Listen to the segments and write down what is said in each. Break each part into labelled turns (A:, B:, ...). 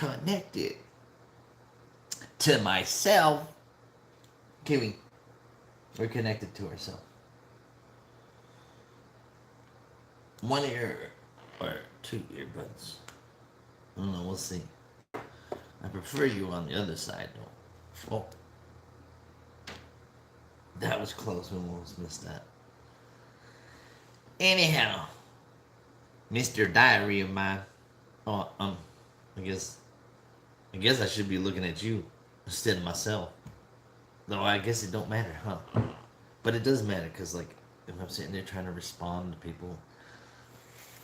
A: connected to myself. Kiwi, we're connected to ourselves. One ear or two earbuds. I don't know, we'll see. I prefer you on the other side though. Oh, that was close. We almost missed that. Anyhow, Mr. Diary of mine. Oh, I guess I guess I should be looking at you instead of myself. Though I guess it don't matter, huh? But it does matter because like if I'm sitting there trying to respond to people,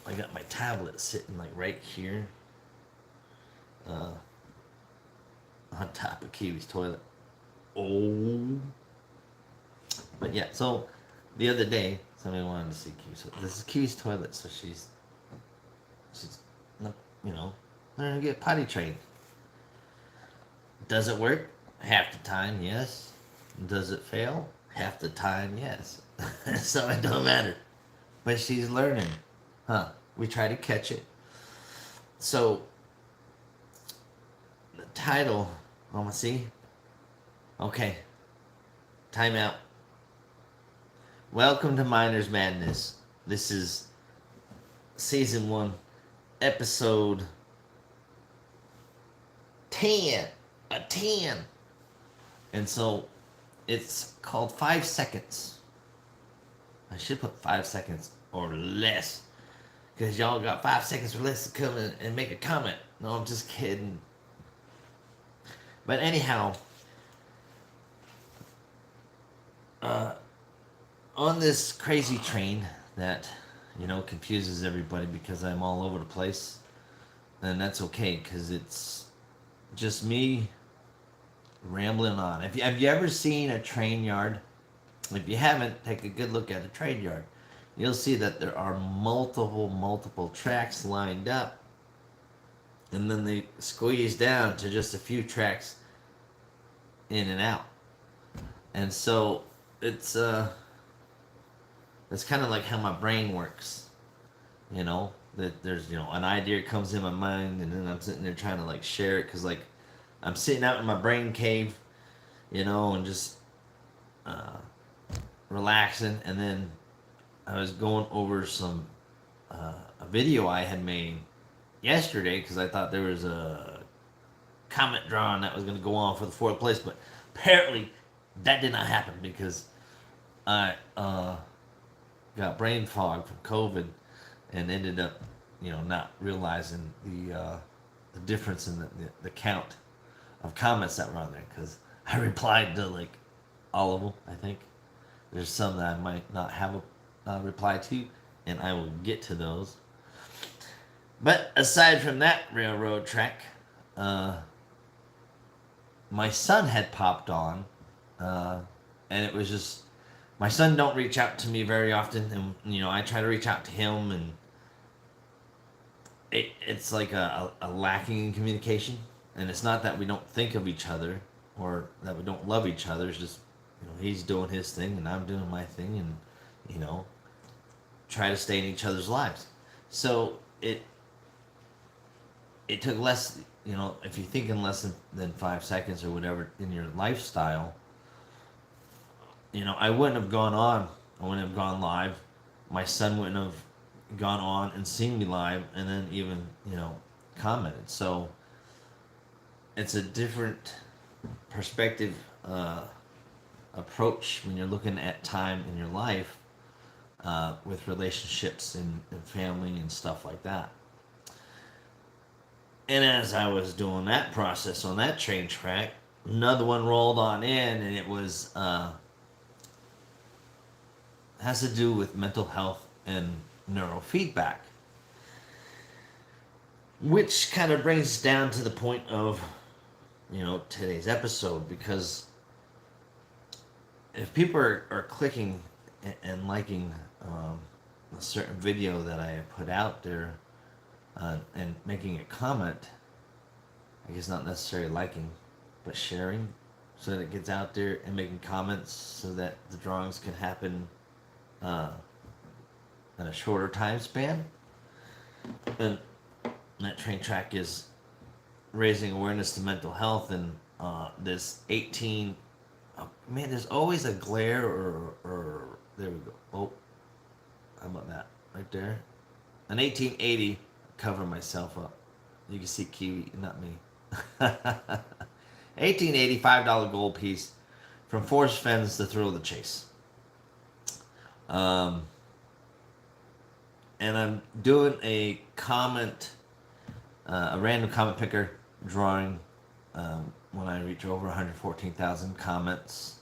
A: I got my tablet sitting like right here, uh, on top of Kiwi's toilet. Oh, but yeah. So the other day, somebody wanted to see Kiwi. So this is Kiwi's toilet. So she's you know learning to get potty trained. Does it work? Half the time, yes. Does it fail? Half the time, yes. So it don't matter. But she's learning. Huh. We try to catch it. So the title, wanna see? Okay. Time out. Welcome to Miner's Madness. This is season 1, episode 10. A 10. And so it's called 5 seconds. I should put 5 seconds or less. Because y'all got 5 seconds or less to come in and make a comment. No, I'm just kidding. But anyhow, on this crazy train that, confuses everybody because I'm all over the place. And that's okay because it's just me rambling on. Have you ever seen a train yard? If you haven't, take a good look at a train yard. You'll see that there are multiple tracks lined up, and then they squeeze down to just a few tracks in and out. And so it's kind of like how my brain works. That there's an idea comes in my mind, and then I'm sitting there trying to like share it because like I'm sitting out in my brain cave, and just relaxing. And then I was going over a video I had made yesterday because I thought there was a comment drawing that was going to go on for the 4th place, but apparently that did not happen because I got brain fog from COVID and ended up, not realizing the difference in the count of comments that were on there because I replied to like all of them. I think there's some that I might not have a reply to, and I will get to those. But aside from that railroad track, my son had popped on, and it was just my son don't reach out to me very often, and I try to reach out to him, and it's like a lacking in communication. And it's not that we don't think of each other or that we don't love each other. It's just he's doing his thing and I'm doing my thing, and try to stay in each other's lives. So it took less, if you're thinking less than 5 seconds or whatever in your lifestyle, I wouldn't have gone on. I wouldn't have gone live. My son wouldn't have gone on and seen me live and then even, commented. So it's a different perspective approach when you're looking at time in your life with relationships and family and stuff like that. And as I was doing that process on that train track, another one rolled on in, and it was has to do with mental health and neurofeedback, which kind of brings us down to the point of today's episode, because if people are clicking and liking a certain video that I put out there and making a comment, I guess not necessarily liking, but sharing, so that it gets out there, and making comments so that the drawings can happen in a shorter time span. And that train track is raising awareness to mental health, and this 18. Oh, man, there's always a glare or there we go. Oh, how about that right there? An 1880. Cover myself up. You can see Kiwi, not me. 1880 $5 gold piece from Forrest Fenn's The Thrill of the Chase. Um, and I'm doing a comment, a random comment picker drawing when I reach over 114,000 comments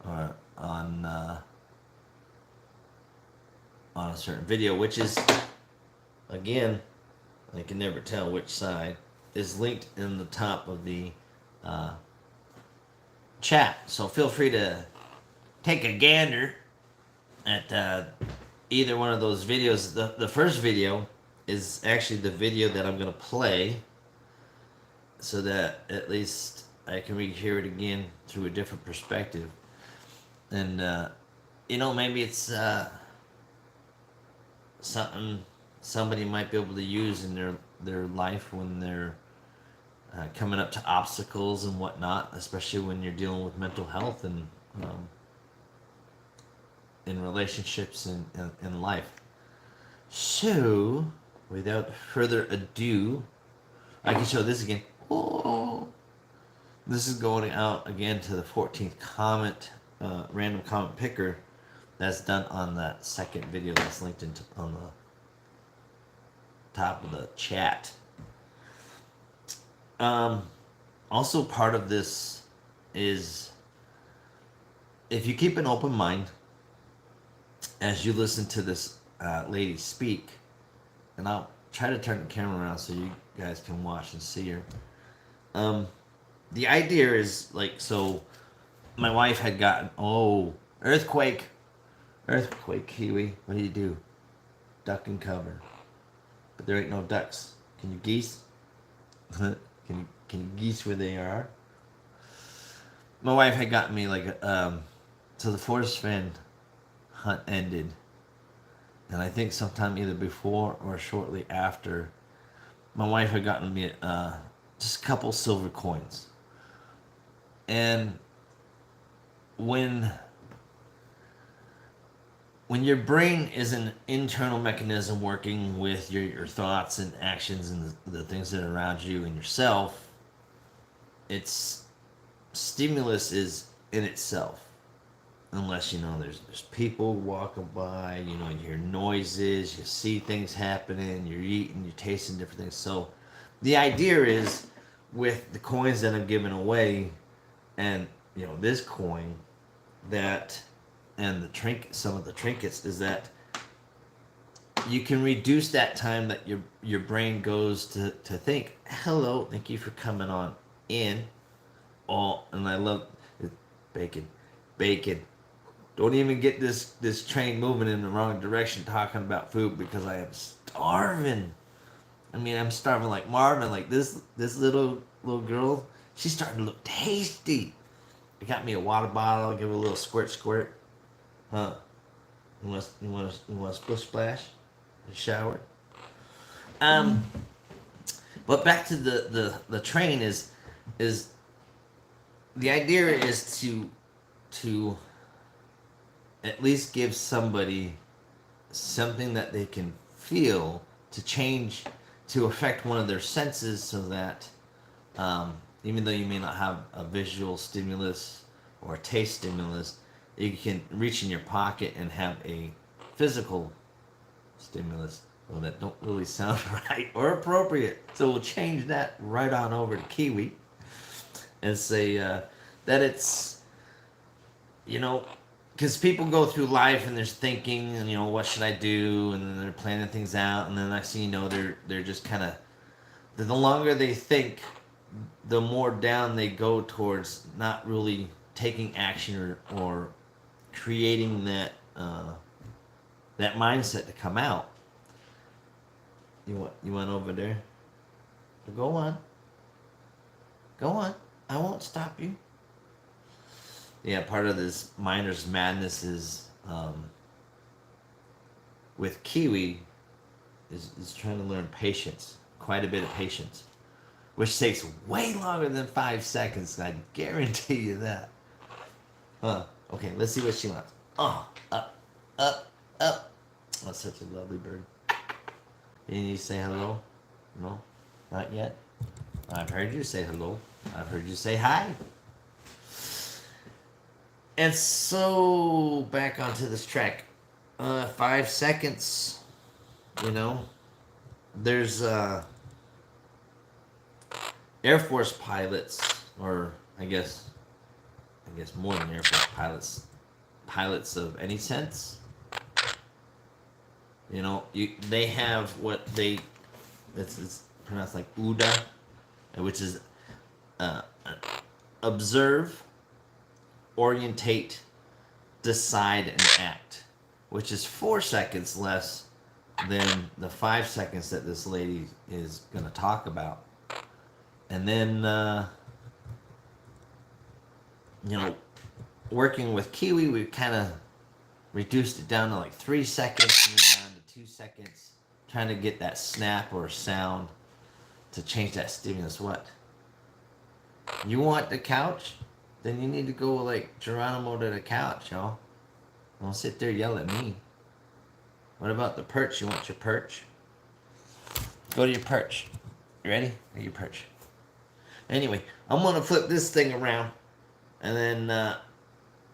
A: on a certain video, which is, again, I can never tell which side, is linked in the top of the chat. So feel free to take a gander at either one of those videos. The first video is actually the video that I'm going to play so that at least I can hear it again through a different perspective. And, maybe it's something somebody might be able to use in their life when they're coming up to obstacles and whatnot, especially when you're dealing with mental health and in relationships and in life. So, without further ado, I can show this again. Oh, this is going out again to the 14th comment, random comment picker. That's done on that second video that's linked on the top of the chat. Also, part of this is if you keep an open mind as you listen to this lady speak, and I'll try to turn the camera around so you guys can watch and see her. The idea is so my wife had gotten, earthquake, Kiwi, what do you do? Duck and cover. But there ain't no ducks. Can you geese? Can you geese where they are? My wife had gotten me so the Forrest Fenn hunt ended, and I think sometime either before or shortly after, my wife had gotten me just a couple silver coins. And when your brain is an internal mechanism working with your thoughts and actions and the things that are around you and yourself, its stimulus is in itself. Unless, there's people walking by, you hear noises, you see things happening, you're eating, you're tasting different things. So the idea is with the coins that I'm giving away and, this coin and some of the trinkets is that you can reduce that time that your brain goes to think, hello, thank you for coming on in. Oh, and I love it. Bacon. Don't even get this train moving in the wrong direction talking about food, because I am starving. I mean, I'm starving like Marvin, like this little girl. She's starting to look tasty. I got me a water bottle. Give her a little squirt. Huh? You want a splash? A shower? But back to the train is the idea is to at least give somebody something that they can feel to change, to affect one of their senses, so that even though you may not have a visual stimulus or a taste stimulus, you can reach in your pocket and have a physical stimulus. Well, that don't really sound right or appropriate. So we'll change that right on over to Kiwi and say that it's, because people go through life and they're thinking, and what should I do, and then they're planning things out, and then next thing you know, they're just kind of, the longer they think, the more down they go towards not really taking action or creating that mindset to come out. You want over there? Go on. I won't stop you. Yeah, part of this miner's madness is with Kiwi is trying to learn patience, quite a bit of patience. which takes way longer than 5 seconds. I guarantee you that. Okay, let's see what she wants. Oh, up, up, up. That's such a lovely bird. You need to say hello? No? Not yet? I've heard you say hello. I've heard you say hi. And so, back onto this track. 5 seconds, you know. There's Air Force pilots, or I guess more than Air Force pilots of any sense. You know, they have what it's pronounced like UDA, which is observe, orientate, decide, and act, which is 4 seconds less than the 5 seconds that this lady is going to talk about. And then, working with Kiwi, we've kind of reduced it down to like 3 seconds and then down to 2 seconds, trying to get that snap or sound to change that stimulus. What? You want the couch? Then you need to go like Geronimo to the couch, y'all. Don't sit there yell at me. What about the perch? You want your perch? Go to your perch. You ready? Go to your perch. Anyway, I'm going to flip this thing around and then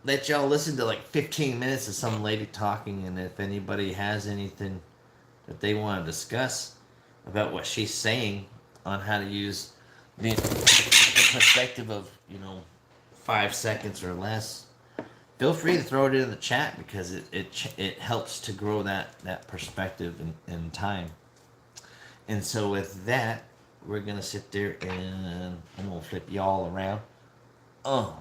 A: let y'all listen to like 15 minutes of some lady talking. And if anybody has anything that they want to discuss about what she's saying on how to use the perspective of, 5 seconds or less, feel free to throw it in the chat because it helps to grow that perspective in time. And so with that, we're going to sit there and I'm going to flip y'all around. Oh,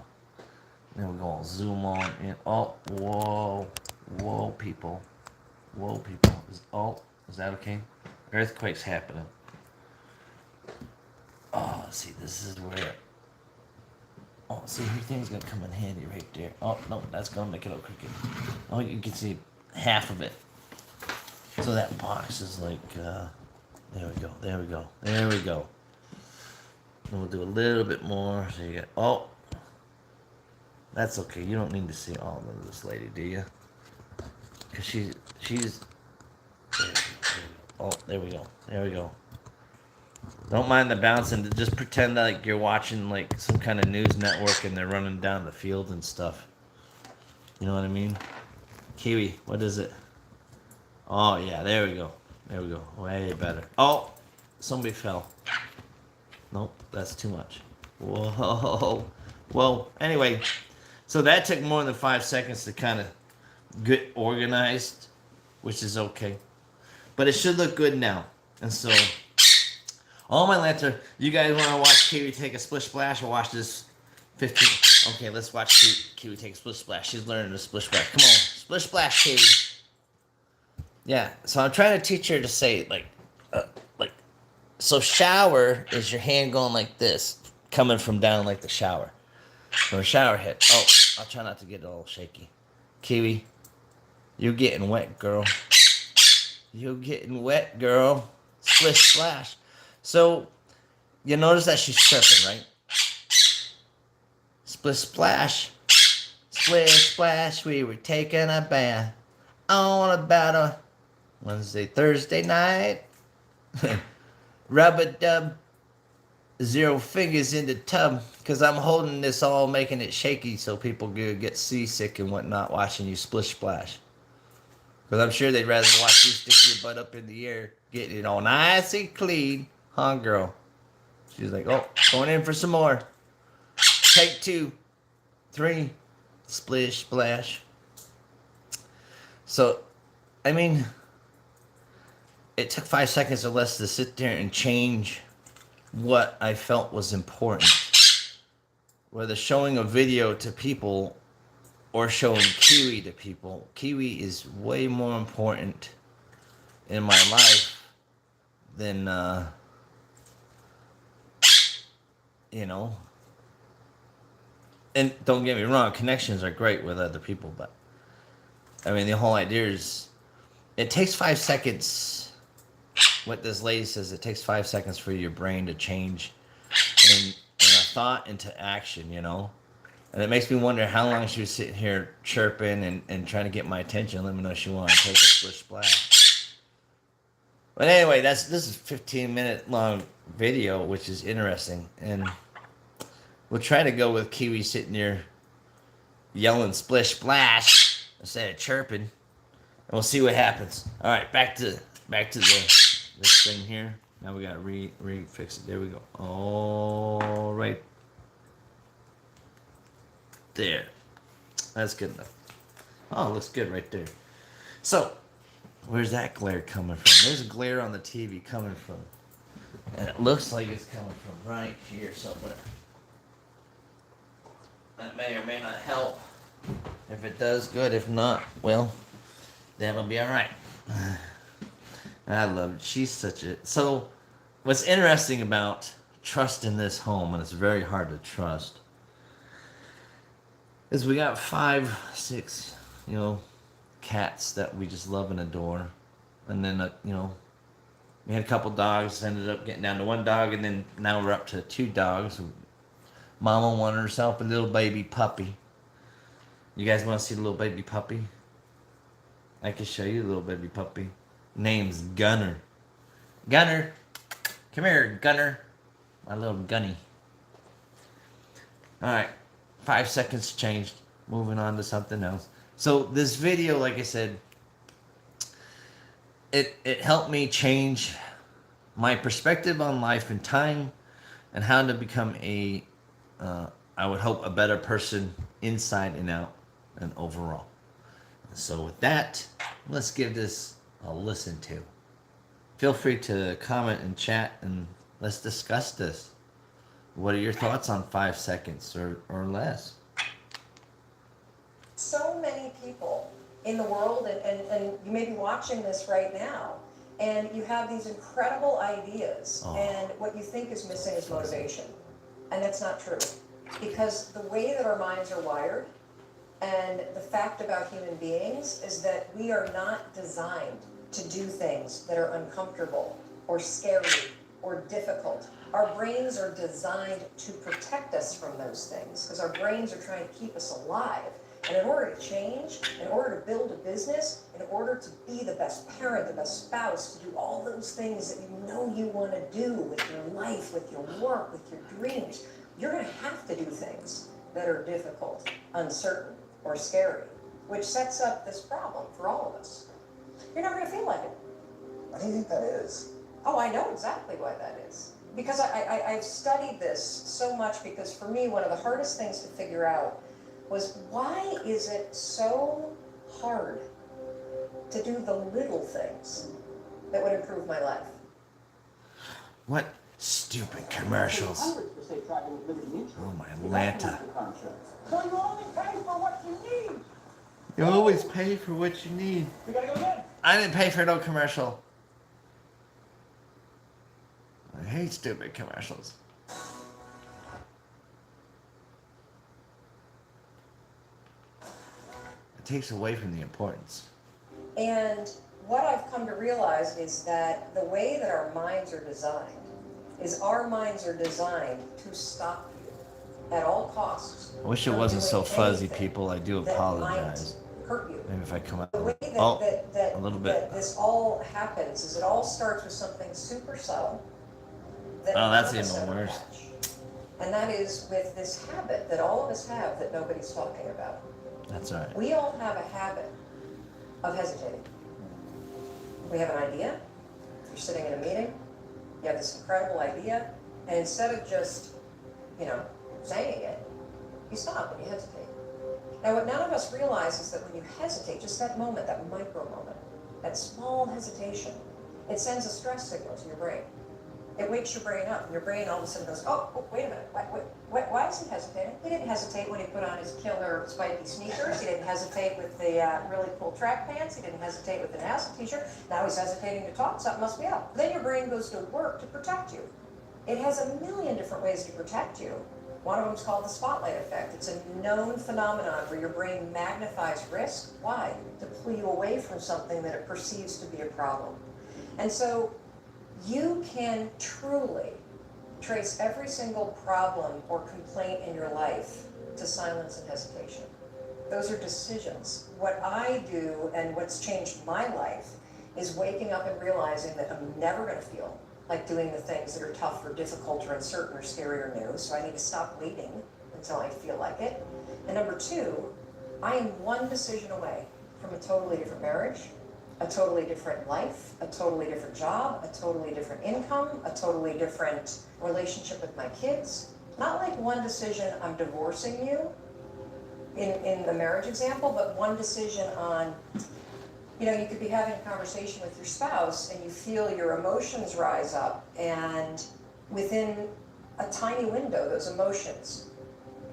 A: then we're going to zoom on in. Oh, whoa, people. Whoa, people. Is that okay? Earthquake's happening. Oh, see, this is where... Oh, see, everything's going to come in handy right there. Oh, no, that's going to make it all crooked. Oh, you can see half of it. So that box is like... There we go. And we'll do a little bit more. So you get... Oh! That's okay. You don't need to see all of this lady, do you? Because she's... There we go. Don't mind the bouncing. Just pretend like you're watching like some kind of news network and they're running down the field and stuff. You know what I mean? Kiwi, what is it? Oh, yeah, there we go. Way better. Oh, somebody fell. Nope, that's too much. Whoa. Anyway, so that took more than 5 seconds to kind of get organized, which is okay. But it should look good now. And so... all my Lancer, you guys want to watch Kiwi take a splish splash or watch this 15? Okay, let's watch Kiwi take a splish splash. She's learning to splish splash. Come on, splish splash, Kiwi. Yeah, so I'm trying to teach her to say so shower is your hand going like this, coming from down like the shower. From a shower head. Oh, I'll try not to get it all shaky. Kiwi, you're getting wet, girl. Splish splash. So, you notice that she's chirping, right? Splish splash. Splish splash, we were taking a bath on about a Wednesday, Thursday night. Rub-a-dub. 0 fingers in the tub. Because I'm holding this all, making it shaky so people get seasick and whatnot watching you splish splash. Because I'm sure they'd rather watch you stick your butt up in the air, getting it all nice and clean. Huh, girl? She's like, oh, going in for some more. Take 2, 3, splish, splash. So, I mean, it took 5 seconds or less to sit there and change what I felt was important. Whether showing a video to people or showing Kiwi to people, Kiwi is way more important in my life than, and don't get me wrong, connections are great with other people, but I mean, the whole idea is it takes 5 seconds. What this lady says, it takes 5 seconds for your brain to change in a thought into action, you know. And it makes me wonder how long she was sitting here chirping and trying to get my attention. Let me know she wanted to take a splish splash. But anyway, this is a 15-minute long video, which is interesting, and we'll try to go with Kiwi sitting there yelling splish splash instead of chirping, and we'll see what happens. All right, back to this thing here. Now we gotta fix it. There we go. All right there. That's good enough. Oh, it looks good right there. So, where's that glare coming from? There's a glare on the TV coming from, and it looks like it's coming from right here somewhere. That may or may not help. If it does, good. If not, well, that'll be all right. I love it. She's such a... So, what's interesting about trusting this home, and it's very hard to trust, is we got 5, 6, cats that we just love and adore. And then, we had a couple dogs, ended up getting down to 1 dog, and then now we're up to 2 dogs. Mama wanted herself a little baby puppy. You guys want to see the little baby puppy? I can show you the little baby puppy. Name's Gunner. Gunner! Come here, Gunner. My little Gunny. Alright. 5 seconds changed. Moving on to something else. So this video, like I said, it helped me change my perspective on life and time, and how to become I would hope, a better person inside and out and overall. So with that, let's give this a listen to. Feel free to comment and chat, and let's discuss this. What are your thoughts on 5 seconds or less?
B: So many people in the world, and you may be watching this right now, and you have these incredible ideas, and what you think is missing is motivation. And that's not true. Because the way that our minds are wired, and the fact about human beings, is that we are not designed to do things that are uncomfortable or scary or difficult. Our brains are designed to protect us from those things, because our brains are trying to keep us alive. And in order to change, in order to build a business, in order to be the best parent, the best spouse, to do all those things that you know you want to do with your life, with your work, with your dreams, you're going to have to do things that are difficult, uncertain, or scary, which sets up this problem for all of us. You're not going to feel like it.
C: What do you think that is?
B: Oh, I know exactly why that is. Because I've studied this so much, because for me, one of the hardest things to figure out was, why is it so hard to do the little things that would improve my life?
A: What stupid commercials. Oh my Atlanta.
C: So you only pay for what you need.
A: You always pay for what you need.
C: We gotta go again.
A: I didn't pay for no commercial. I hate stupid commercials. It takes away from the importance.
B: And what I've come to realize is that the way that our minds are designed is, our minds are designed to stop you at all costs.
A: I wish it wasn't so fuzzy, people. I do apologize.
B: Hurt you.
A: Maybe if I come out
B: The way that,
A: a little bit.
B: that this all happens is, it all starts with something super subtle. That
A: That's
B: none of us
A: even
B: ever
A: worse.
B: catch. And that is with this habit that all of us have that nobody's talking about.
A: That's all right.
B: We all have a habit of hesitating. We have an idea. You're sitting in a meeting. You have this incredible idea, and instead of just, saying it, you stop and you hesitate. Now, what none of us realize is that when you hesitate, just that moment, that micro moment, that small hesitation, it sends a stress signal to your brain. It wakes your brain up, and your brain all of a sudden goes, oh, wait a minute, why is he hesitating? He didn't hesitate when he put on his killer spiky sneakers. He didn't hesitate with the really cool track pants. He didn't hesitate with the NASA t-shirt. Now he's hesitating to talk. Something must be up. Then your brain goes to work to protect you. It has a million different ways to protect you. One of them is called the spotlight effect. It's a known phenomenon where your brain magnifies risk. Why? To pull you away from something that it perceives to be a problem. And so you can truly trace every single problem or complaint in your life to silence and hesitation. Those are decisions. What I do and what's changed my life is waking up and realizing that I'm never going to feel like doing the things that are tough or difficult or uncertain or scary or new. So I need to stop waiting until I feel like it. And number two, I am one decision away from a totally different marriage, a totally different life, a totally different job, a totally different income, a totally different relationship with my kids. Not like one decision, I'm divorcing you, in the marriage example, but one decision on, you know, you could be having a conversation with your spouse and you feel your emotions rise up, and within a tiny window, those emotions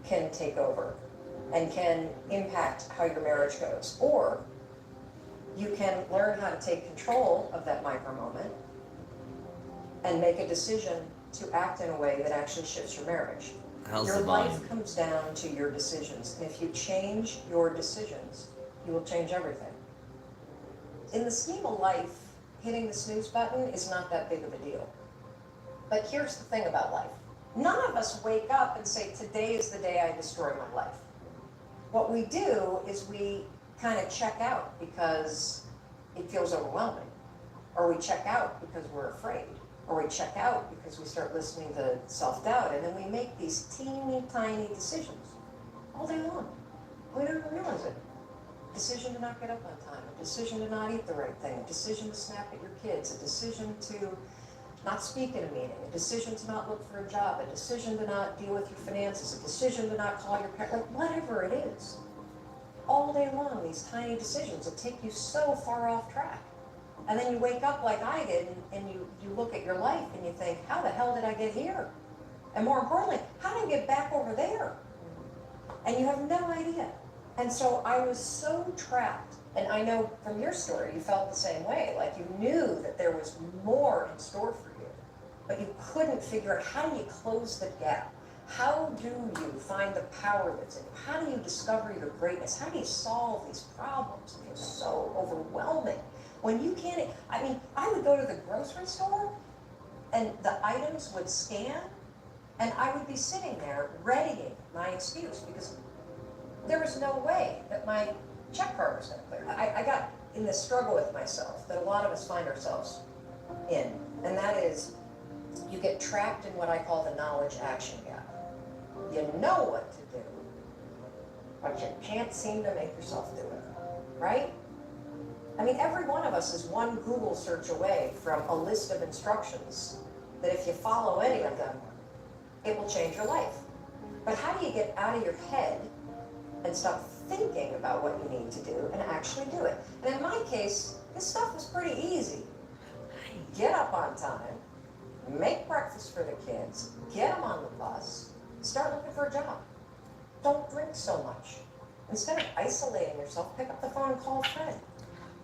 B: can take over and can impact how your marriage goes. Or you can learn how to take control of that micro moment and make a decision to act in a way that actually shifts your marriage.
A: How's
B: Your
A: the volume?
B: life comes down to your decisions, and if you change your decisions, you will change everything. In the scheme of life, hitting the snooze button is not that big of a deal. But here's the thing about life. None of us wake up and say, today is the day I destroy my life. What we do is we kind of check out because it feels overwhelming. Or we check out because we're afraid. Or we check out because we start listening to self-doubt, and then we make these teeny tiny decisions all day long. We don't even realize it. A decision to not get up on time, a decision to not eat the right thing, a decision to snap at your kids, a decision to not speak in a meeting, a decision to not look for a job, a decision to not deal with your finances, a decision to not call your parents, like whatever it is. All day long, these tiny decisions that take you so far off track. And then you wake up like I did, and you look at your life and you think, how the hell did I get here? And more importantly, how did I get back over there? And you have no idea. And so I was so trapped. And I know from your story, you felt the same way. Like you knew that there was more in store for you, but you couldn't figure out, how do you close the gap? How do you find the power that's in you? How do you discover your greatness? How do you solve these problems? It feels so overwhelming. When you can't, I mean, I would go to the grocery store and the items would scan, and I would be sitting there readying my excuse because there was no way that my check card was going to clear. I got in this struggle with myself that a lot of us find ourselves in, and that is you get trapped in what I call the knowledge action gap. You know what to do, but you can't seem to make yourself do it, right? I mean, every one of us is one Google search away from a list of instructions that if you follow any of them, it will change your life. But how do you get out of your head and stop thinking about what you need to do and actually do it? And in my case, this stuff was pretty easy. Get up on time, make breakfast for the kids, get them on the bus, start looking for a job. Don't drink so much. Instead of isolating yourself, pick up the phone and call a friend.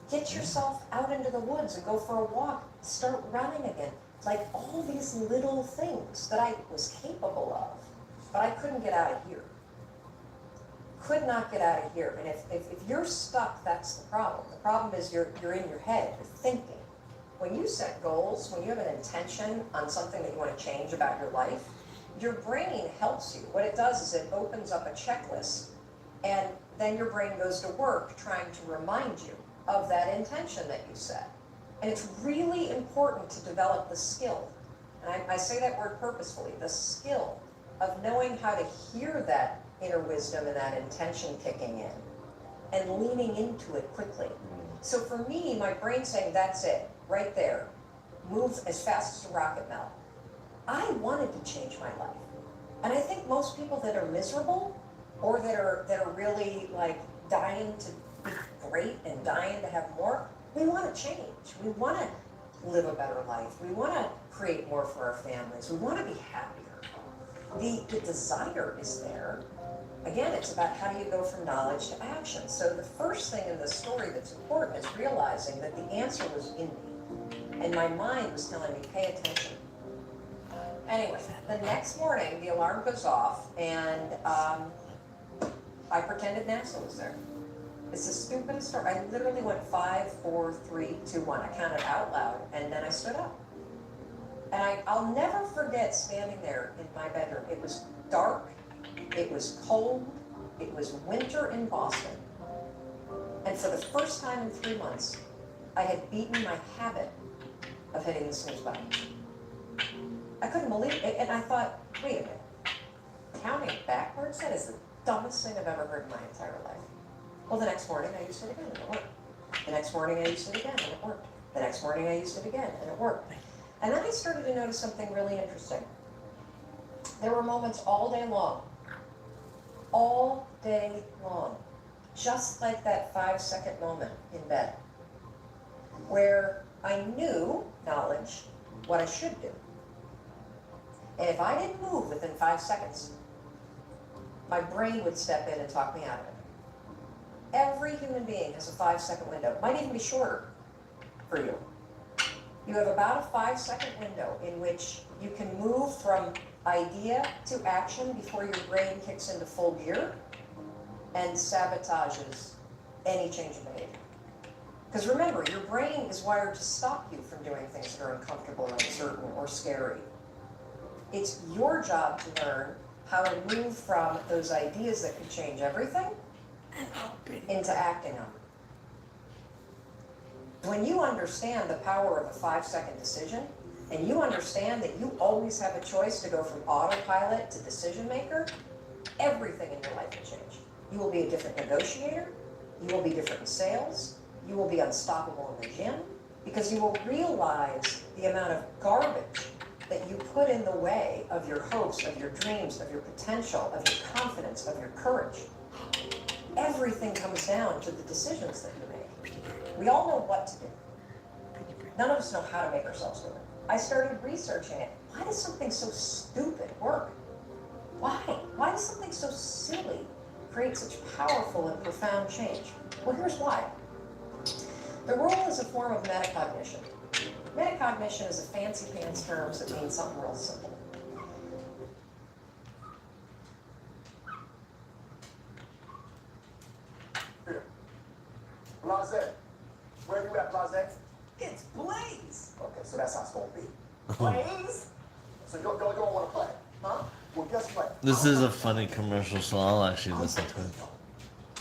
B: Get yourself out into the woods and go for a walk. Start running again. Like all these little things that I was capable of, but I couldn't get out of here. Could not get out of here. And if you're stuck, that's the problem. The problem is you're in your head, you're thinking. When you set goals, when you have an intention on something that you want to change about your life, your brain helps you. What it does is it opens up a checklist, and then your brain goes to work trying to remind you of that intention that you set. And it's really important to develop the skill, and I say that word purposefully, the skill of knowing how to hear that inner wisdom and that intention kicking in and leaning into it quickly. So for me, my brain saying, that's it, right there, move as fast as a rocket now. I wanted to change my life. And I think most people that are miserable or that are really like dying to be great and dying to have more, we want to change. We want to live a better life. We want to create more for our families. We want to be happier. The desire is there. Again, it's about how do you go from knowledge to action. So the first thing in the story that's important is realizing that the answer was in me. And my mind was telling me, pay attention. Anyway, the next morning, the alarm goes off, and I pretended NASA was there. It's the stupidest story. I literally went 5, 4, 3, 2, 1. I counted out loud, and then I stood up. And I'll never forget standing there in my bedroom. It was dark, it was cold, it was winter in Boston. And for the first time in 3 months, I had beaten my habit of hitting the snooze button. I couldn't believe it, and I thought, wait a minute, counting backwards? That is the dumbest thing I've ever heard in my entire life. Well, the next morning I used it again, and it worked. The next morning I used it again, and it worked. The next morning I used it again, and it worked. And then I started to notice something really interesting. There were moments all day long, just like that 5-second moment in bed, where I knew, knowledge, what I should do. And if I didn't move within 5 seconds, my brain would step in and talk me out of it. Every human being has a 5-second window. It might even be shorter for you. You have about a 5-second window in which you can move from idea to action before your brain kicks into full gear and sabotages any change in behavior. Because remember, your brain is wired to stop you from doing things that are uncomfortable or uncertain or scary. It's your job to learn how to move from those ideas that could change everything into acting on it. When you understand the power of a 5-second decision, and you understand that you always have a choice to go from autopilot to decision maker, everything in your life will change. You will be a different negotiator, you will be different in sales, you will be unstoppable in the gym, because you will realize the amount of garbage that you put in the way of your hopes, of your dreams, of your potential, of your confidence, of your courage. Everything comes down to the decisions that you make. We all know what to do. None of us know how to make ourselves do it. I started researching it. Why does something so stupid work? Why? Why does something so silly create such powerful and profound change? Well, here's why. The rule is a form of metacognition. Metacognition is a fancy pants term that means something real simple.
C: Here. Blase. Where you at, Blase?
B: It's Blaze!
C: Okay, so that's how it's gonna be. Blaze? So you don't want to play, huh? Well, guess what?
A: This is a funny commercial, so I'll actually listen to it.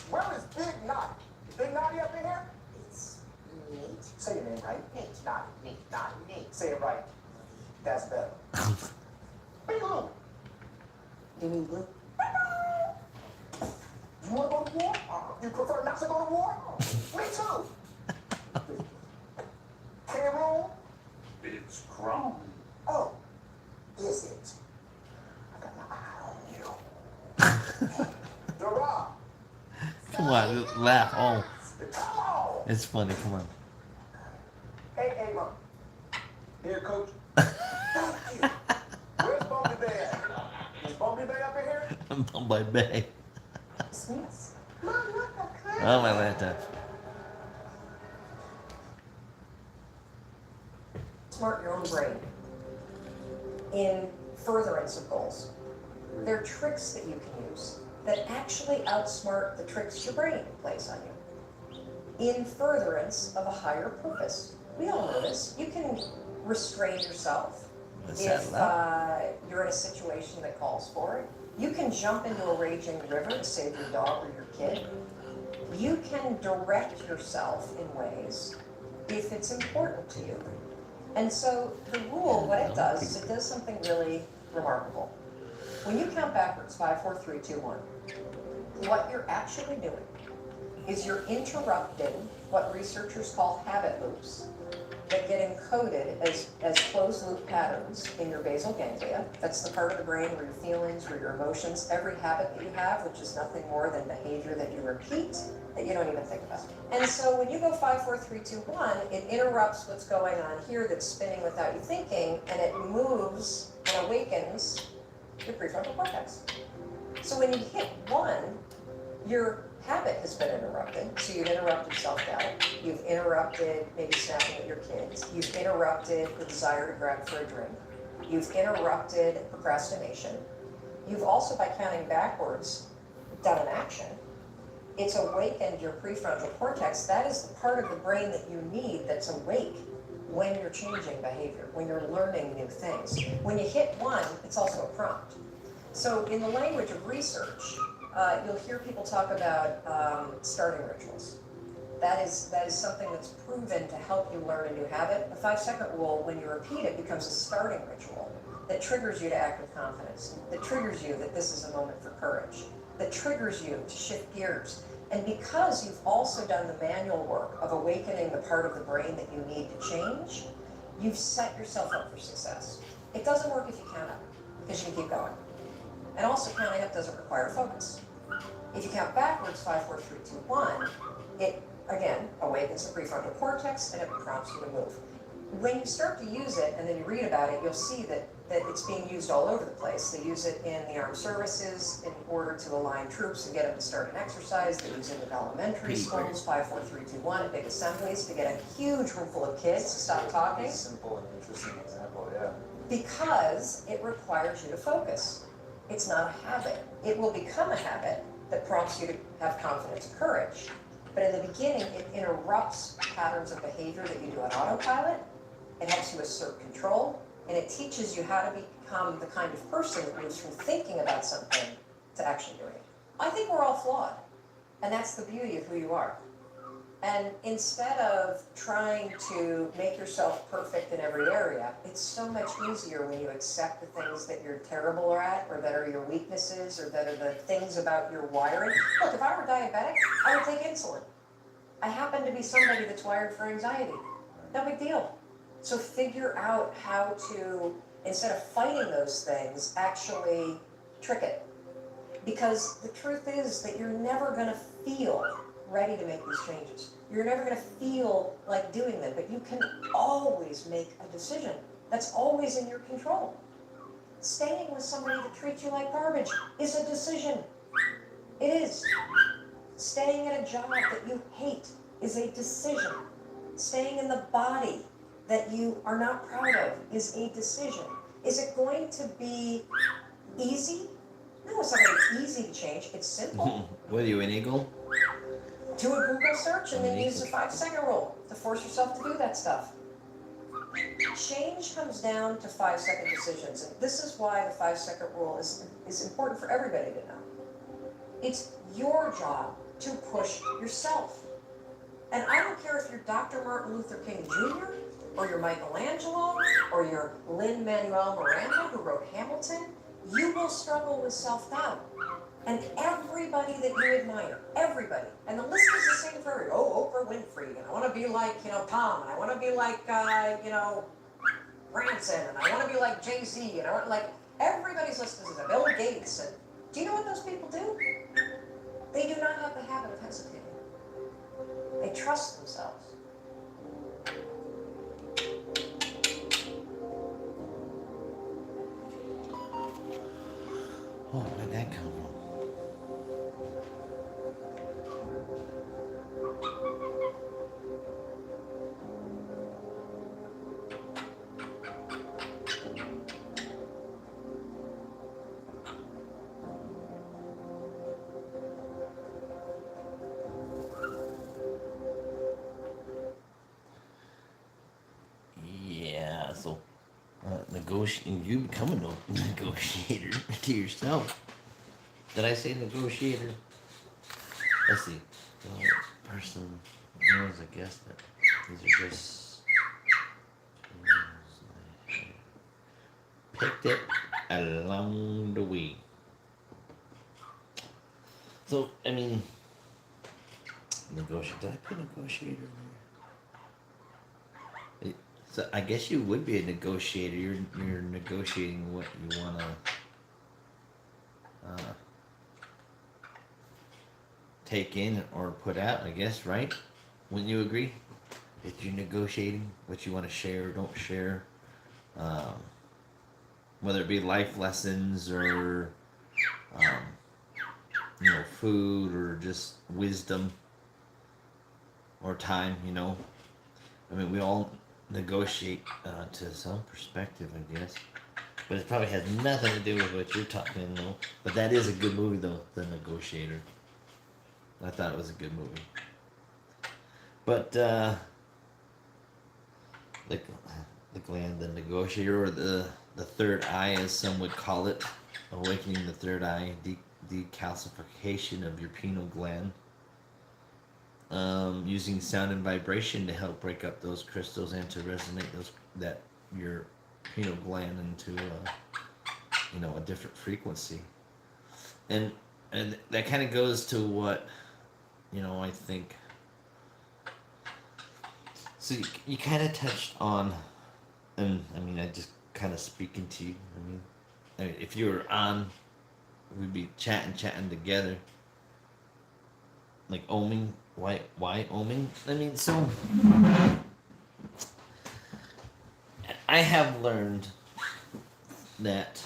C: Where is Big Knotty? Is Big Knotty up in here? It's Nate. Say your name right. Nate. Not Nate. Say it right. That's better. Big Lou.
B: You mean Blue?
C: You want to go to war? You prefer not to go to war? Me too. Cameroon?
D: It's grown.
C: Oh, is it? I got my eye on you. Gerard.
A: Come on, laugh. Oh,
C: Come on.
A: it's funny. Come on.
C: Hey, Mom. Here, Coach. Thank you. Where's Bumpy Bay at? Is Bumpy Bay up in here?
A: I'm on my bag.
B: Yes.
C: Mom, what the crap?
A: Oh, my laptop.
B: Smart your own brain in furtherance of goals. There are tricks that you can use that actually outsmart the tricks your brain plays on you in furtherance of a higher purpose. We all know this. You can restrain yourself
A: What's
B: if
A: that
B: you're in a situation that calls for it. You can jump into a raging river to save your dog or your kid. You can direct yourself in ways if it's important to you. And so the rule, what it does is it does something really remarkable. When you count backwards, 5, 4, 3, 2, 1, what you're actually doing is you're interrupting what researchers call habit loops that get encoded as closed loop patterns in your basal ganglia. That's the part of the brain where your feelings, where your emotions, every habit that you have, which is nothing more than behavior that you repeat, that you don't even think about. And so when you go 5, 4, 3, 2, 1, it interrupts what's going on here that's spinning without you thinking, and it moves and awakens your prefrontal cortex. So when you hit 1, your habit has been interrupted. So you've interrupted self-doubt. You've interrupted maybe snapping at your kids. You've interrupted the desire to grab for a drink. You've interrupted procrastination. You've also, by counting backwards, done an action. It's awakened your prefrontal cortex. That is the part of the brain that you need that's awake when you're changing behavior, when you're learning new things. When you hit one, it's also a prompt. So in the language of research, you'll hear people talk about starting rituals. That is something that's proven to help you learn a new habit. The 5-second rule, when you repeat it, becomes a starting ritual that triggers you to act with confidence, that triggers you that this is a moment for courage, that triggers you to shift gears. And because you've also done the manual work of awakening the part of the brain that you need to change, you've set yourself up for success. It doesn't work if you count up, because you can keep going. And also counting up doesn't require focus. If you count backwards, 5, 4, 3, 2, 1, it, again, awakens the prefrontal cortex and it prompts you to move. When you start to use it and then you read about it, you'll see that it's being used all over the place. They use it in the armed services in order to align troops and get them to start an exercise. They use it in elementary schools, 5, 4, 3, 2, 1, at big assemblies to get a huge room full of kids to stop talking.
C: Simple and interesting example, yeah.
B: Because it requires you to focus. It's not a habit. It will become a habit that prompts you to have confidence and courage. But in the beginning, it interrupts patterns of behavior that you do on autopilot. It helps you assert control, and it teaches you how to become the kind of person that moves from thinking about something to actually doing it. I think we're all flawed, and that's the beauty of who you are. And instead of trying to make yourself perfect in every area, it's so much easier when you accept the things that you're terrible at, or that are your weaknesses, or that are the things about your wiring. Look, if I were diabetic, I would take insulin. I happen to be somebody that's wired for anxiety. No big deal. So figure out how to, instead of fighting those things, actually trick it. Because the truth is that you're never going to feel ready to make these changes. You're never going to feel like doing them, but you can always make a decision. That's always in your control. Staying with somebody that treats you like garbage is a decision. It is. Staying at a job that you hate is a decision. Staying in the body that you are not proud of is a decision. Is it going to be easy? No, it's not going to be easy to change. It's simple.
A: What are you, an eagle?
B: Do a Google search and then use the 5-second rule to force yourself to do that stuff. Change comes down to 5-second decisions. And this is why the 5-second rule is important for everybody to know. It's your job to push yourself. And I don't care if you're Dr. Martin Luther King Jr., or you're Michelangelo, or you're Lin-Manuel Miranda, who wrote Hamilton, you will struggle with self-doubt. And everybody that you admire, everybody, and the list is the same for everybody. Oh, Oprah Winfrey, and I want to be like, Tom, and I want to be like, Branson, and I want to be like Jay-Z, and I want, like, everybody's list is Bill Gates. And do you know what those people do? They do not have the habit of hesitating. They trust themselves.
A: Oh, where'd that come from? Yeah, so you become a negotiator to yourself. Did I say negotiator? Let's see. The person knows, I guess, that these are just picked it along the way. So, I mean, negotiator. Did I put negotiator there? So I guess you would be a negotiator. You're negotiating what you want to take in or put out, I guess, right? Wouldn't you agree? If you're negotiating what you want to share or don't share, whether it be life lessons or food or just wisdom or time, I mean, we all negotiate to some perspective, I guess, but it probably has nothing to do with what you're talking about. But that is a good movie, though, The Negotiator. I thought it was a good movie. But the the gland, the negotiator, or the third eye, as some would call it, awakening the third eye, decalcification of your pineal gland, using sound and vibration to help break up those crystals and to resonate that your pineal gland into a different frequency, and that kind of goes to what I think. So you kind of touched on, and I mean, I just kind of speaking to you. I mean, if you were on, we'd be chatting together. Like oming, why oming? I mean, so I have learned that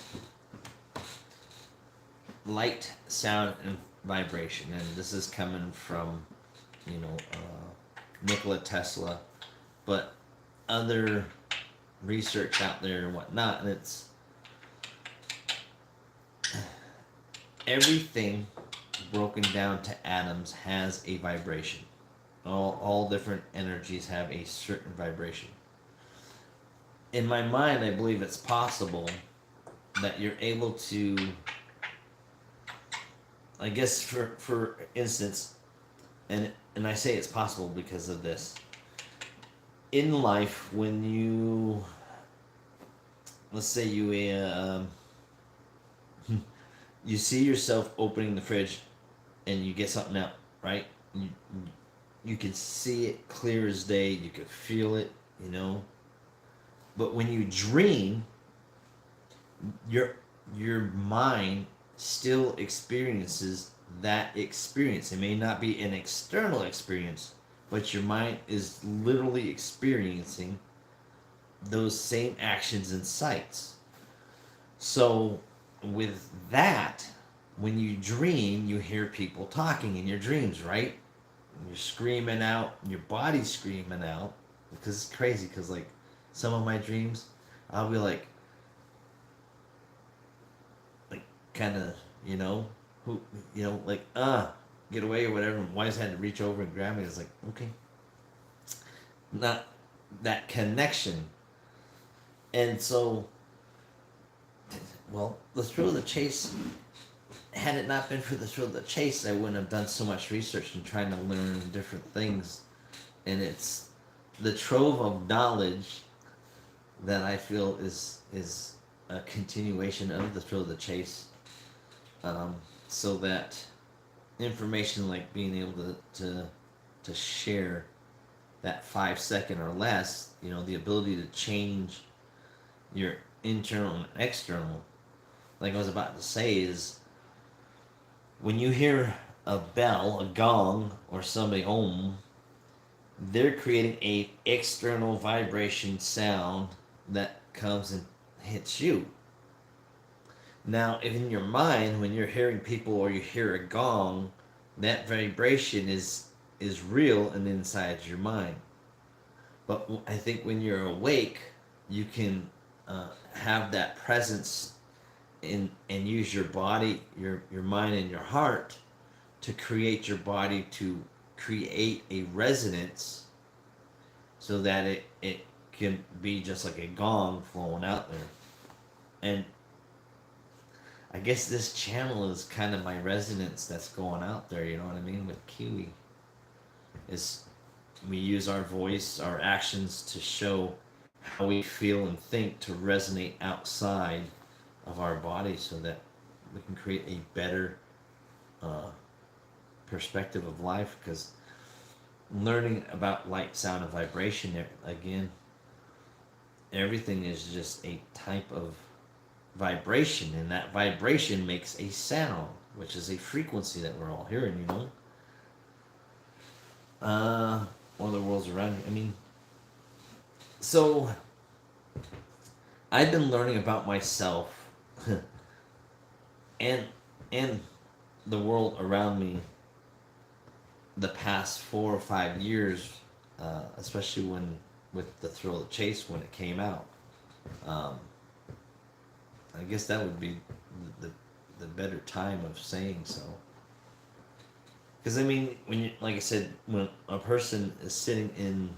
A: light, sound, and vibration, and this is coming from, Nikola Tesla, but other research out there and whatnot, and it's everything broken down to atoms has a vibration. All different energies have a certain vibration. In my mind, I believe it's possible that you're able to, I guess for instance, and I say it's possible because of this. In life, when you, let's say you see yourself opening the fridge and you get something out, right? You can see it clear as day, you can feel it, But when you dream, your mind still experiences that experience. It may not be an external experience, but your mind is literally experiencing those same actions and sights. So with that, when you dream, you hear people talking in your dreams, right? You're screaming out, your body's screaming out, because it's crazy. Because like some of my dreams, I'll be like kind of, who, like get away or whatever. And Wise had to reach over and grab me. It's like, okay, not that connection. And so, well, the thrill of the chase, had it not been for the thrill of the chase, I wouldn't have done so much research and trying to learn different things. And it's the trove of knowledge that I feel is a continuation of the thrill of the chase. So that information, like being able to share that 5 second or less, the ability to change your internal and external, like I was about to say, is when you hear a bell, a gong, or somebody om, they're creating a external vibration sound that comes and hits you. Now, if in your mind, when you're hearing people or you hear a gong, that vibration is real and inside your mind. But I think when you're awake, you can have that presence and use your body, your mind, and your heart to create your body to create a resonance so that it can be just like a gong flowing out there. And I guess this channel is kind of my resonance that's going out there, you know what I mean, with Kiwi. Is we use our voice, our actions to show how we feel and think to resonate outside of our body so that we can create a better perspective of life. Because learning about light, sound, and vibration, again, everything is just a type of vibration, and that vibration makes a sound, which is a frequency that we're all hearing, or the world's around you. I mean, so I've been learning about myself and the world around me the past 4 or 5 years, especially with the Thrill of the Chase when it came out. I guess that would be the better time of saying so. Because I mean, when you, like I said, when a person is sitting in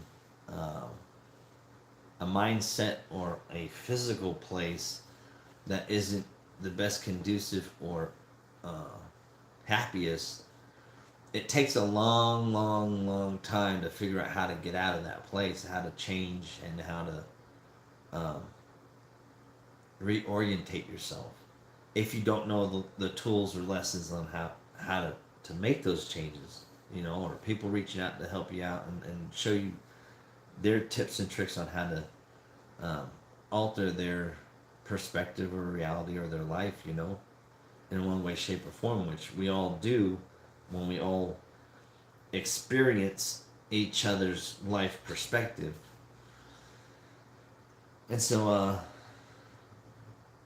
A: a mindset or a physical place that isn't the best conducive or happiest, it takes a long, long, long time to figure out how to get out of that place, how to change, and how to reorientate yourself. If you don't know the tools or lessons on how to make those changes, you know, or people reaching out to help you out and show you their tips and tricks on how to alter their perspective or reality or their life, you know, in one way, shape, or form, which we all do when we all experience each other's life perspective. And so,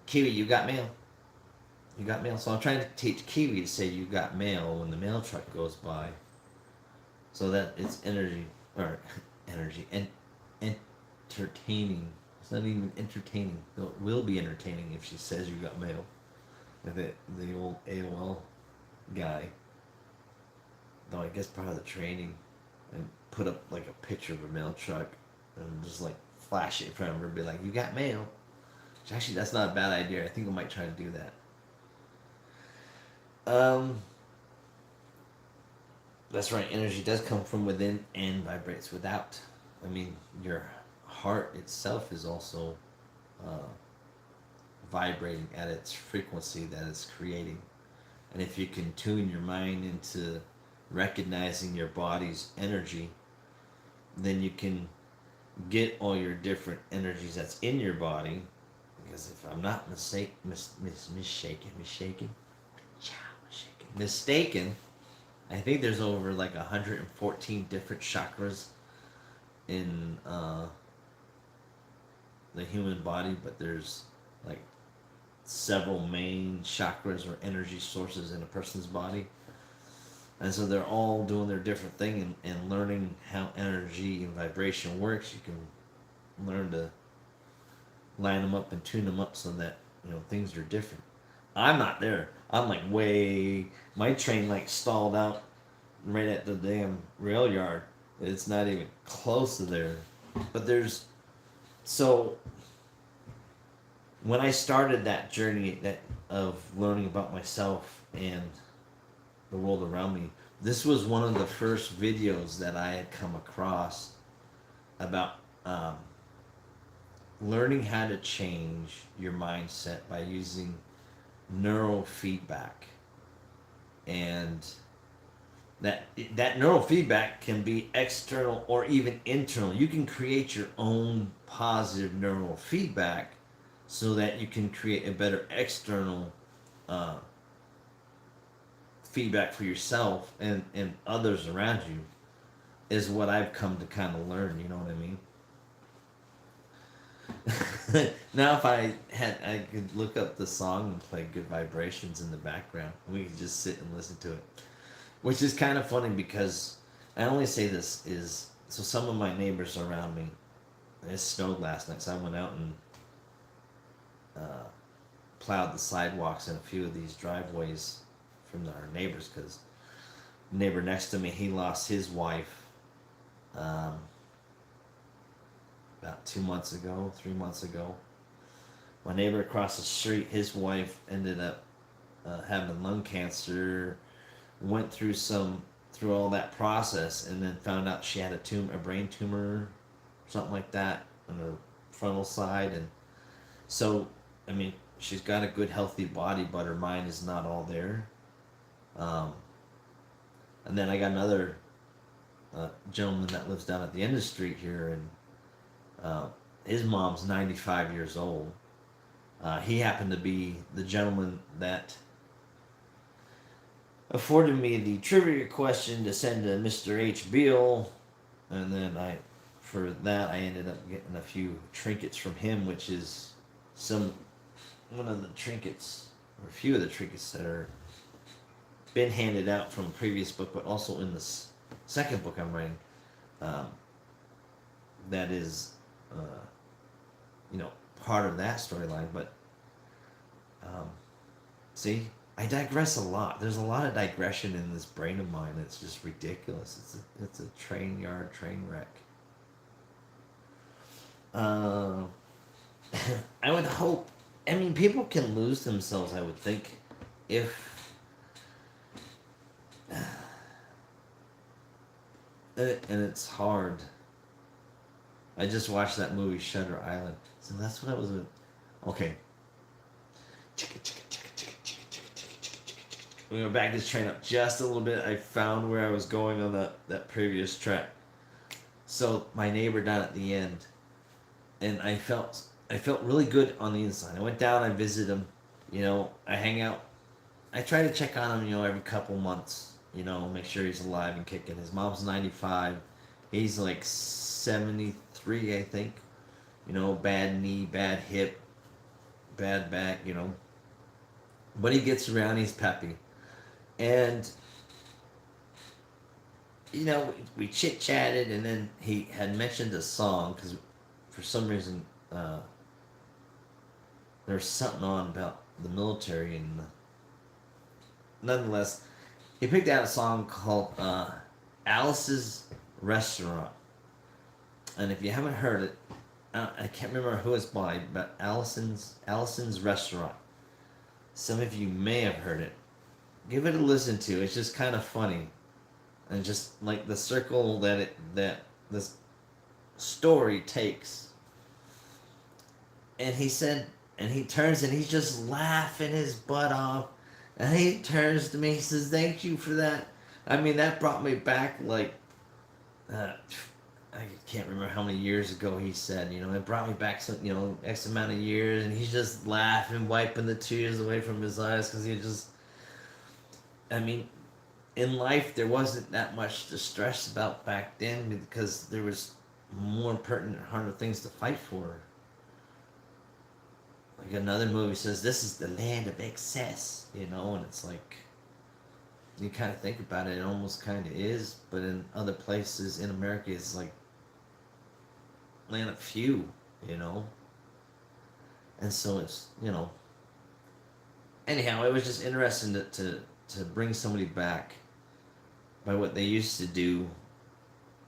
A: Kiwi, you got mail. You got mail. So I'm trying to teach Kiwi to say you got mail when the mail truck goes by, so that it's energy or energy and entertaining. It's not even entertaining. Though it will be entertaining if she says you got mail. With it, the old AOL guy. Though I guess part of the training, and put up like a picture of a mail truck and just like flash it in front of her and be like, "You got mail." Which actually, that's not a bad idea. I think I might try to do that. That's right. Energy does come from within and vibrates without. I mean, your heart itself is also vibrating at its frequency that it's creating. And if you can tune your mind into recognizing your body's energy, then you can get all your different energies that's in your body. Because if I'm not mistaken, I think there's over like 114 different chakras in the human body, but there's like several main chakras or energy sources in a person's body. And so they're all doing their different thing, and learning how energy and vibration works, you can learn to line them up and tune them up so that, you know, things are different. I'm not there. I'm like my train like stalled out right at the damn rail yard. It's not even close to there. But so when I started that journey of learning about myself and the world around me, this was one of the first videos that I had come across about learning how to change your mindset by using neurofeedback. And that neurofeedback can be external or even internal. You can create your own positive neurofeedback so that you can create a better external feedback for yourself and others around you, is what I've come to kind of learn, you know what I mean? Now if I could look up the song and play Good Vibrations in the background. We could just sit and listen to it. Which is kind of funny because I only say this is, so some of my neighbors around me, it snowed last night, so I went out and plowed the sidewalks in a few of these driveways from our neighbors, because the neighbor next to me, he lost his wife about 3 months ago. My neighbor across the street, his wife ended up having lung cancer, went through all that process, and then found out she had a brain tumor, something like that, on her frontal side. And so, I mean, she's got a good, healthy body, but her mind is not all there. And then I got another gentleman that lives down at the end of the street here, and his mom's 95 years old. He happened to be the gentleman that afforded me the trivia question to send to Mr. H. Beale, and then I ended up getting a few trinkets from him, which is one of the trinkets, or a few of the trinkets that are been handed out from a previous book, but also in this second book I'm writing, that is, part of that storyline. But see, I digress a lot. There's a lot of digression in this brain of mine. It's just ridiculous. It's a train wreck. Uh, I would hope. I mean, people can lose themselves. I would think, if and it's hard. I just watched that movie Shutter Island, so that's what I was. Okay. We're gonna back this train up just a little bit. I found where I was going on that previous track. So my neighbor down at the end, and I felt really good on the inside. I went down, I visited him, I hang out. I try to check on him, every couple months, make sure he's alive and kicking. His mom's 95. He's like 73, I think. Bad knee, bad hip, bad back, But he gets around, he's peppy. And, we chit chatted, and then he had mentioned a song, because for some reason, there's something on about the military, and nonetheless, he picked out a song called Alice's Restaurant. And if you haven't heard it, I can't remember who it's by, but Allison's Restaurant. Some of you may have heard it. Give it a listen to. It's just kind of funny, and just like the circle that this story takes. And he said, and he turns and he's just laughing his butt off, and he turns to me. He says, "Thank you for that." I mean, that brought me back like. I can't remember how many years ago he said, it brought me back some, X amount of years, and he's just laughing, wiping the tears away from his eyes, because I mean, in life, there wasn't that much to stress about back then, because there was more pertinent, harder things to fight for. Like another movie says, this is the land of excess, and it's like, you kind of think about it, it almost kind of is, but in other places in America, it's like land of few, and so it's, anyhow, it was just interesting to bring somebody back by what they used to do,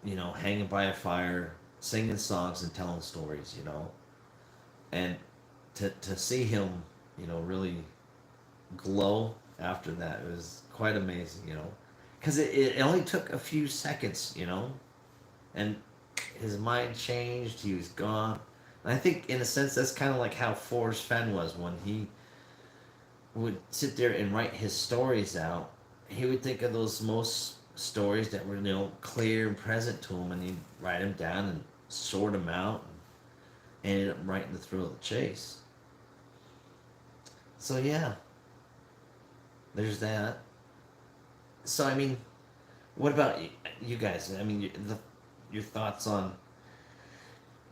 A: hanging by a fire, singing songs and telling stories, and to see him, really glow after that, it was quite amazing, because it only took a few seconds, and his mind changed, he was gone. And I think, in a sense, that's kind of like how Forrest Fenn was when he would sit there and write his stories out. He would think of those most stories that were, clear and present to him, and he'd write them down and sort them out, and ended up writing The Thrill of the Chase. So yeah, there's that. So I mean, what about you guys? I mean, your thoughts on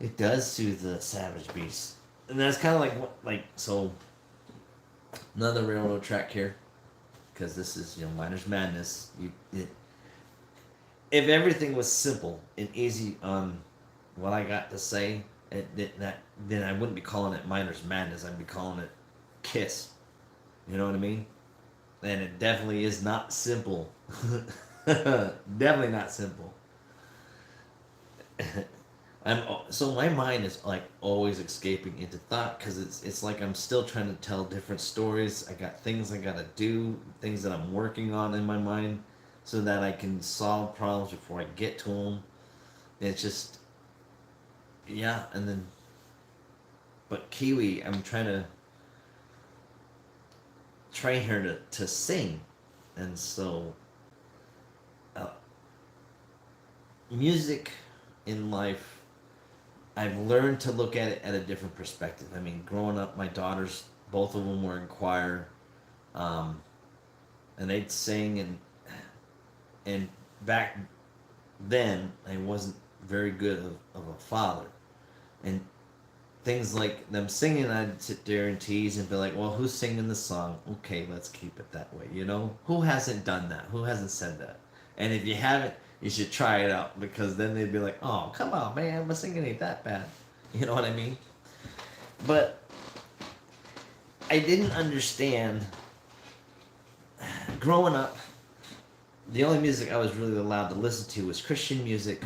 A: it does soothe the savage beast, and that's kind of like so. Another railroad track here, because this is Miner's Madness. If everything was simple and easy on what I got to say, then I wouldn't be calling it Miner's Madness. I'd be calling it Kiss. You know what I mean? And it definitely is not simple. Definitely not simple. So my mind is like always escaping into thought, because it's like I'm still trying to tell different stories. I got things I gotta do, things that I'm working on in my mind, so that I can solve problems before I get to them. It's just, yeah, and then, but Kiwi, I'm trying to train her to sing, and so music in life, I've learned to look at it at a different perspective. I mean, growing up, my daughters, both of them were in choir, and they'd sing, and back then I wasn't very good of a father, and things like them singing, I'd sit there and tease and be like, well, who's singing the song? Okay, let's keep it that way, Who hasn't done that? Who hasn't said that? And if you haven't, you should try it out, because then they'd be like, oh, come on, man, my singing ain't that bad. You know what I mean? But I didn't understand, growing up, the only music I was really allowed to listen to was Christian music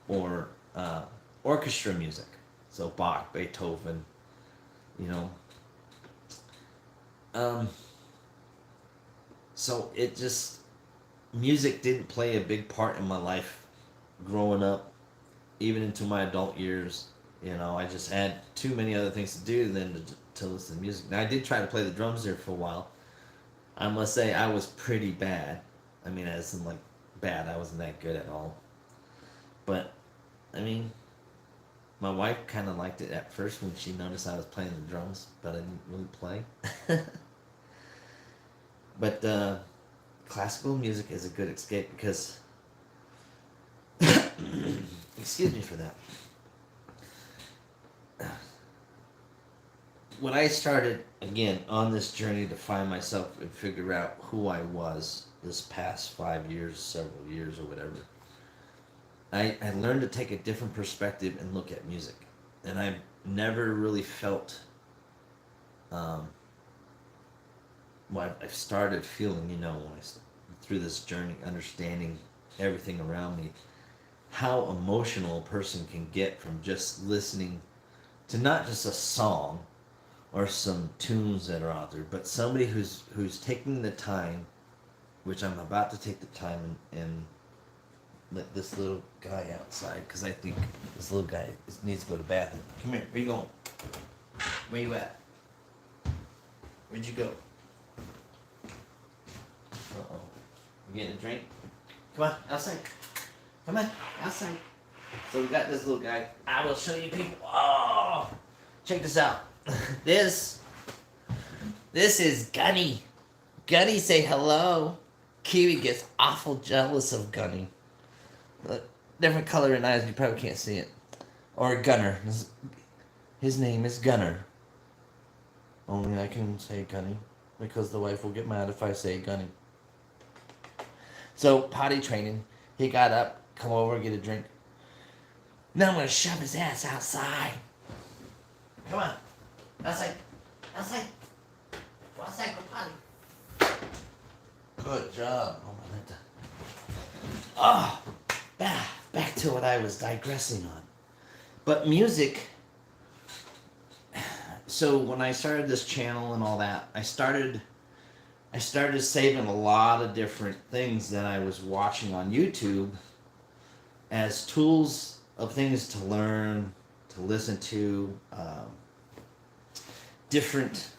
A: or orchestra music. So Bach, Beethoven, you know. So it just, music didn't play a big part in my life growing up, even into my adult years. You know, I just had too many other things to do than to listen to music. Now, I did try to play the drums there for a while. I must say, I was pretty bad. I mean, as in, like, bad. I wasn't that good at all. But, I mean, my wife kind of liked it at first when she noticed I was playing the drums, but I didn't really play. But classical music is a good escape because, excuse me for that. When I started again on this journey to find myself and figure out who I was this past 5 years, several years, or whatever, I learned to take a different perspective and look at music. And I've never really felt, I've started feeling, you know, when through this journey, understanding everything around me, how emotional a person can get from just listening to not just a song or some tunes that are out there, but somebody who's taking the time, which I'm about to take the time and let this little guy outside, because I think this little guy needs to go to the bathroom. Come here, where you going? Where you at? Where'd you go? Uh-oh. You getting a drink? Come on, outside. Come on, outside. So we got this little guy. I will show you people. Oh! Check this out. This is Gunny. Gunny, say hello. Kiwi gets awful jealous of Gunny. Look, different color in eyes, you probably can't see it. Or Gunner. His name is Gunner. Only I can say Gunny, because the wife will get mad if I say Gunny. So, potty training. He got up, come over, get a drink. Now I'm going to shove his ass outside. Come on. Outside. Outside. Go outside, go potty. Good job. Oh, back to what I was digressing on. But music, so when I started this channel and all that, I started saving a lot of different things that I was watching on YouTube as tools of things to learn, to listen to, different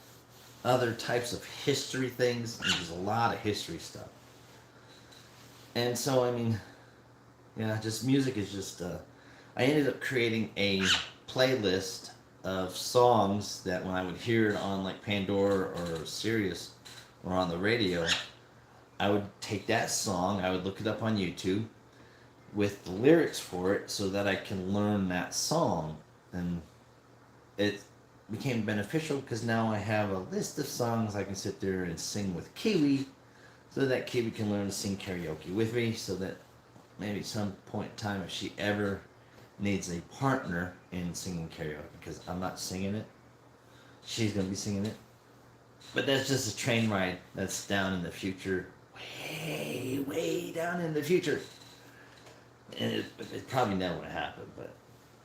A: other types of history things. There's a lot of history stuff. And so, I mean, yeah, just music is just, I ended up creating a playlist of songs that when I would hear it on like Pandora or Sirius or on the radio, I would take that song, I would look it up on YouTube with the lyrics for it so that I can learn that song. And it became beneficial because now I have a list of songs I can sit there and sing with Kiwi so that Kiwi can learn to sing karaoke with me, so that maybe some point in time if she ever needs a partner in singing karaoke, because I'm not singing it, she's going to be singing it. But that's just a train ride that's down in the future, way down in the future. And it probably never would happen, but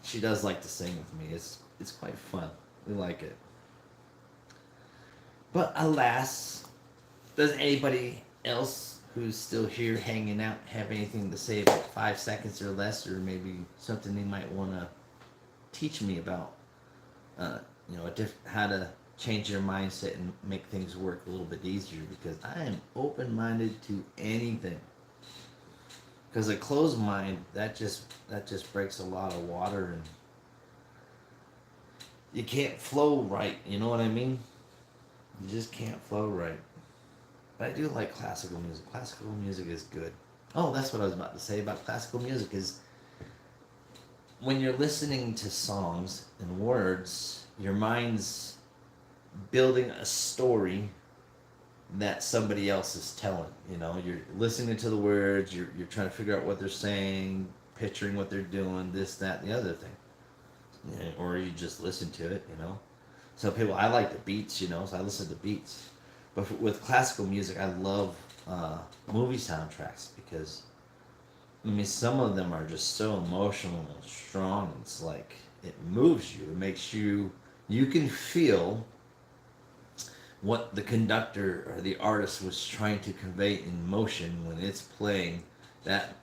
A: she does like to sing with me. It's quite fun. We like it. But alas, does anybody else who's still here hanging out have anything to say about 5 seconds or less, or maybe something they might want to teach me about, how to change your mindset and make things work a little bit easier, because I am open-minded to anything. Because a closed mind, that just breaks a lot of water, and you can't flow right, you know what I mean? You just can't flow right. But I do like classical music. Classical music is good. Oh, that's what I was about to say about classical music is when you're listening to songs and words, your mind's building a story that somebody else is telling. You know, you're listening to the words, you're trying to figure out what they're saying, picturing what they're doing, this, that, and the other thing. Yeah, or you just listen to it, you know. Some people, I like the beats, you know, so I listen to beats. But with classical music, I love movie soundtracks because, I mean, some of them are just so emotional and strong. It's like, it moves you. It makes you, you can feel what the conductor or the artist was trying to convey in motion when it's playing. That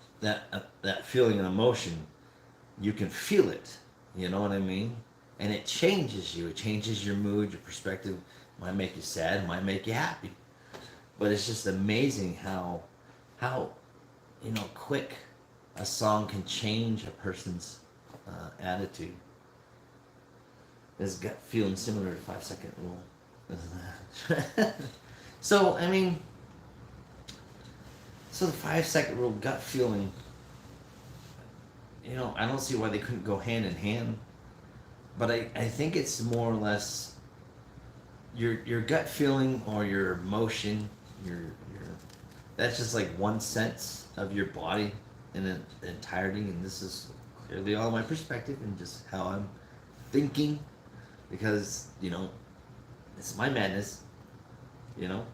A: feeling and emotion, you can feel it. You know what I mean? And it changes you. It changes your mood, your perspective. Might make you sad, might make you happy. But it's just amazing how quick a song can change a person's attitude. This gut feeling similar to 5 second rule, isn't that? So I mean, so the 5 second rule, gut feeling. I don't see why they couldn't go hand in hand. But I think it's more or less your gut feeling or your emotion, your that's just like one sense of your body in an entirety, and this is clearly all my perspective and just how I'm thinking, because it's my madness, you know.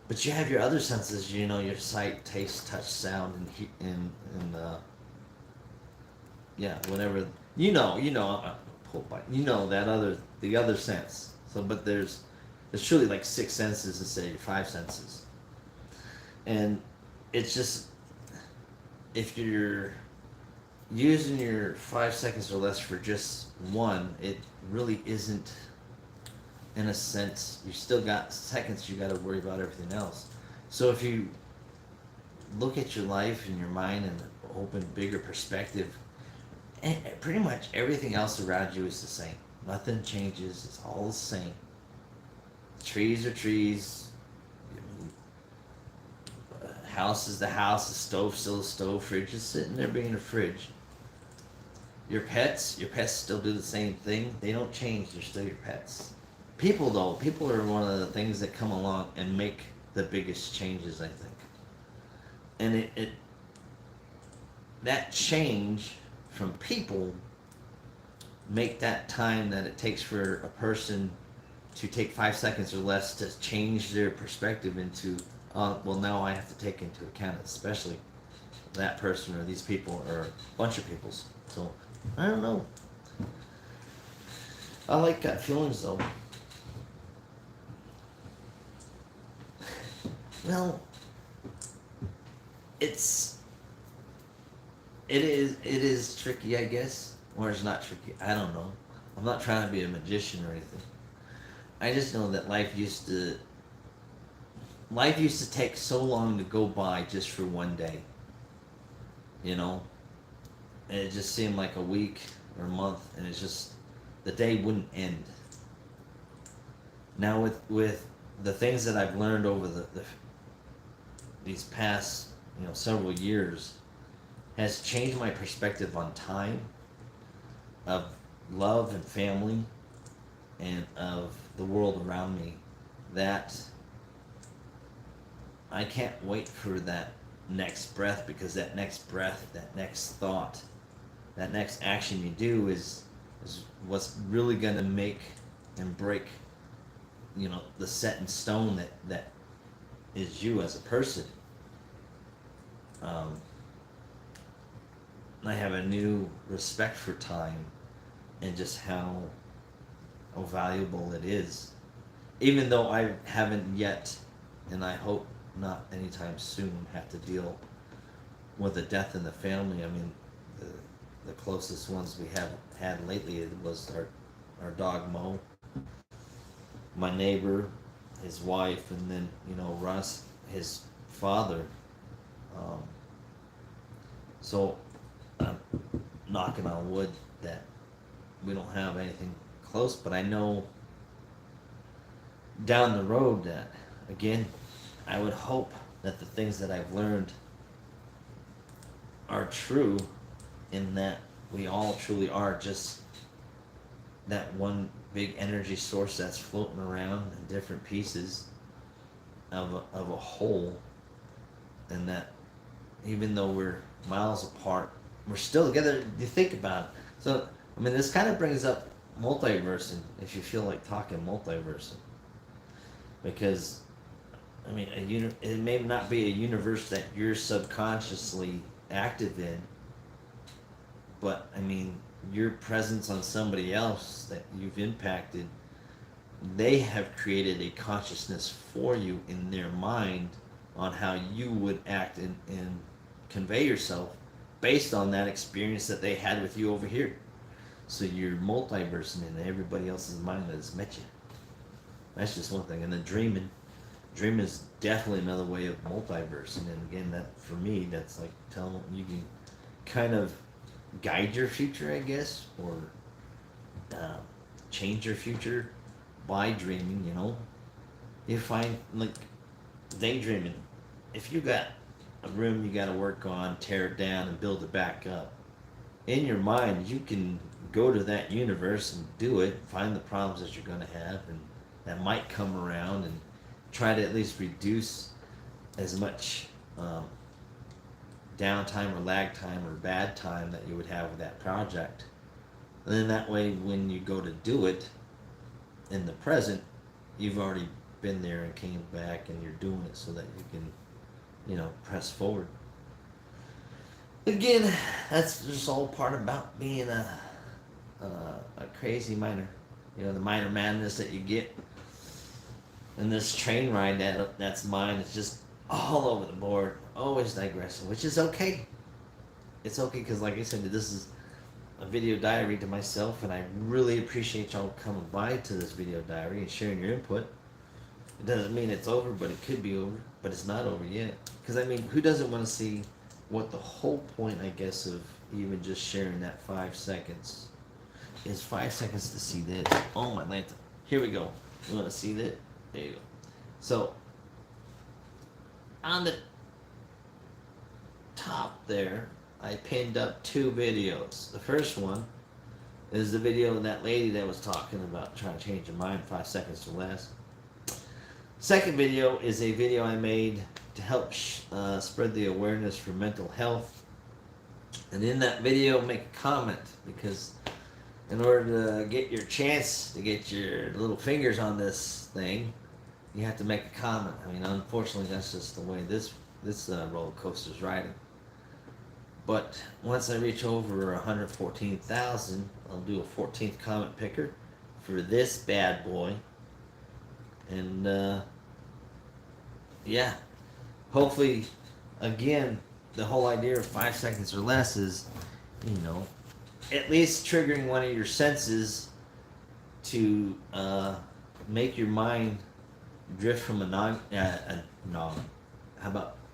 A: But you have your other senses, your sight, taste, touch, sound, and yeah, whatever the other sense. So, but there's truly like six senses instead of your five senses, and it's just if you're using your 5 seconds or less for just one, it really isn't. In a sense, you still got seconds. You got to worry about everything else. So if you look at your life and your mind and open bigger perspective, and pretty much everything else around you is the same. Nothing changes. It's all the same. Trees are trees. House is the house. The stove still a stove. Fridge is sitting there being a fridge. Your pets still do the same thing. They don't change. They're still your pets. People are one of the things that come along and make the biggest changes, I think. And it that change from people make that time that it takes for a person to take 5 seconds or less to change their perspective into, well, now I have to take into account, especially that person or these people or a bunch of people's. So, I don't know. I like gut feelings though. Well, it is tricky, I guess, or it's not tricky. I don't know. I'm not trying to be a magician or anything. I just know that life used to take so long to go by just for one day. And it just seemed like a week or a month, and it's just the day wouldn't end. Now with the things that I've learned over these past several years has changed my perspective on time, of love and family, and of the world around me, that I can't wait for that next breath, because that next breath, that next thought, that next action you do is what's really going to make and break the set in stone that is you as a person. I have a new respect for time and just how valuable it is. Even though I haven't yet, and I hope not anytime soon, have to deal with a death in the family. I mean, the closest ones we have had lately was our dog Mo, my neighbor, his wife, and then Russ, his father. So I'm knocking on wood that we don't have anything close, but I know down the road that, again, I would hope that the things that I've learned are true, in that we all truly are just that one big energy source that's floating around in different pieces of a whole, and that even though we're miles apart, we're still together. You think about it. So, I mean, this kind of brings up multiversing, if you feel like talking multiversing, because I mean, it may not be a universe that you're subconsciously active in, but I mean, your presence on somebody else that you've impacted, they have created a consciousness for you in their mind on how you would act and convey yourself based on that experience that they had with you over here. So you're multiversing in everybody else's mind that has met you. That's just one thing. And then dreaming. Dreaming is definitely another way of multiversing. And again, that for me, that's like telling you can kind of guide your future, I guess, or change your future by dreaming, you know. You find, like, daydreaming. If you got a room you got to work on, tear it down and build it back up, in your mind, you can go to that universe and do it, find the problems that you're going to have and that might come around, and try to at least reduce as much downtime or lag time or bad time that you would have with that project. And then that way, when you go to do it in the present, you've already been there and came back, and you're doing it so that you can, you know, press forward. Again, that's just all part about being a crazy miner. You know, the miner madness that you get. And this train ride that's mine is just all over the board, always digressing, which is okay. It's okay because, like I said, this is a video diary to myself, and I really appreciate y'all coming by to this video diary and sharing your input. It doesn't mean it's over, but it could be over, but it's not over yet. Because, I mean, who doesn't want to see what the whole point, I guess, of even just sharing that 5 seconds is 5 seconds to see this. Oh, my lantern. Here we go. You want to see that? There you go. So, on the top there, I pinned up 2 videos. The first one is the video of that lady that was talking about trying to change your mind 5 seconds or less. Second video is a video I made to help spread the awareness for mental health. And in that video, make a comment, because in order to get your chance to get your little fingers on this thing, you have to make a comment. I mean, unfortunately, that's just the way this roller coaster's riding. But once I reach over 114,000, I'll do a 14th comment picker for this bad boy. And yeah, hopefully, again, the whole idea of 5 seconds or less is, you know, at least triggering one of your senses to make your mind drift from a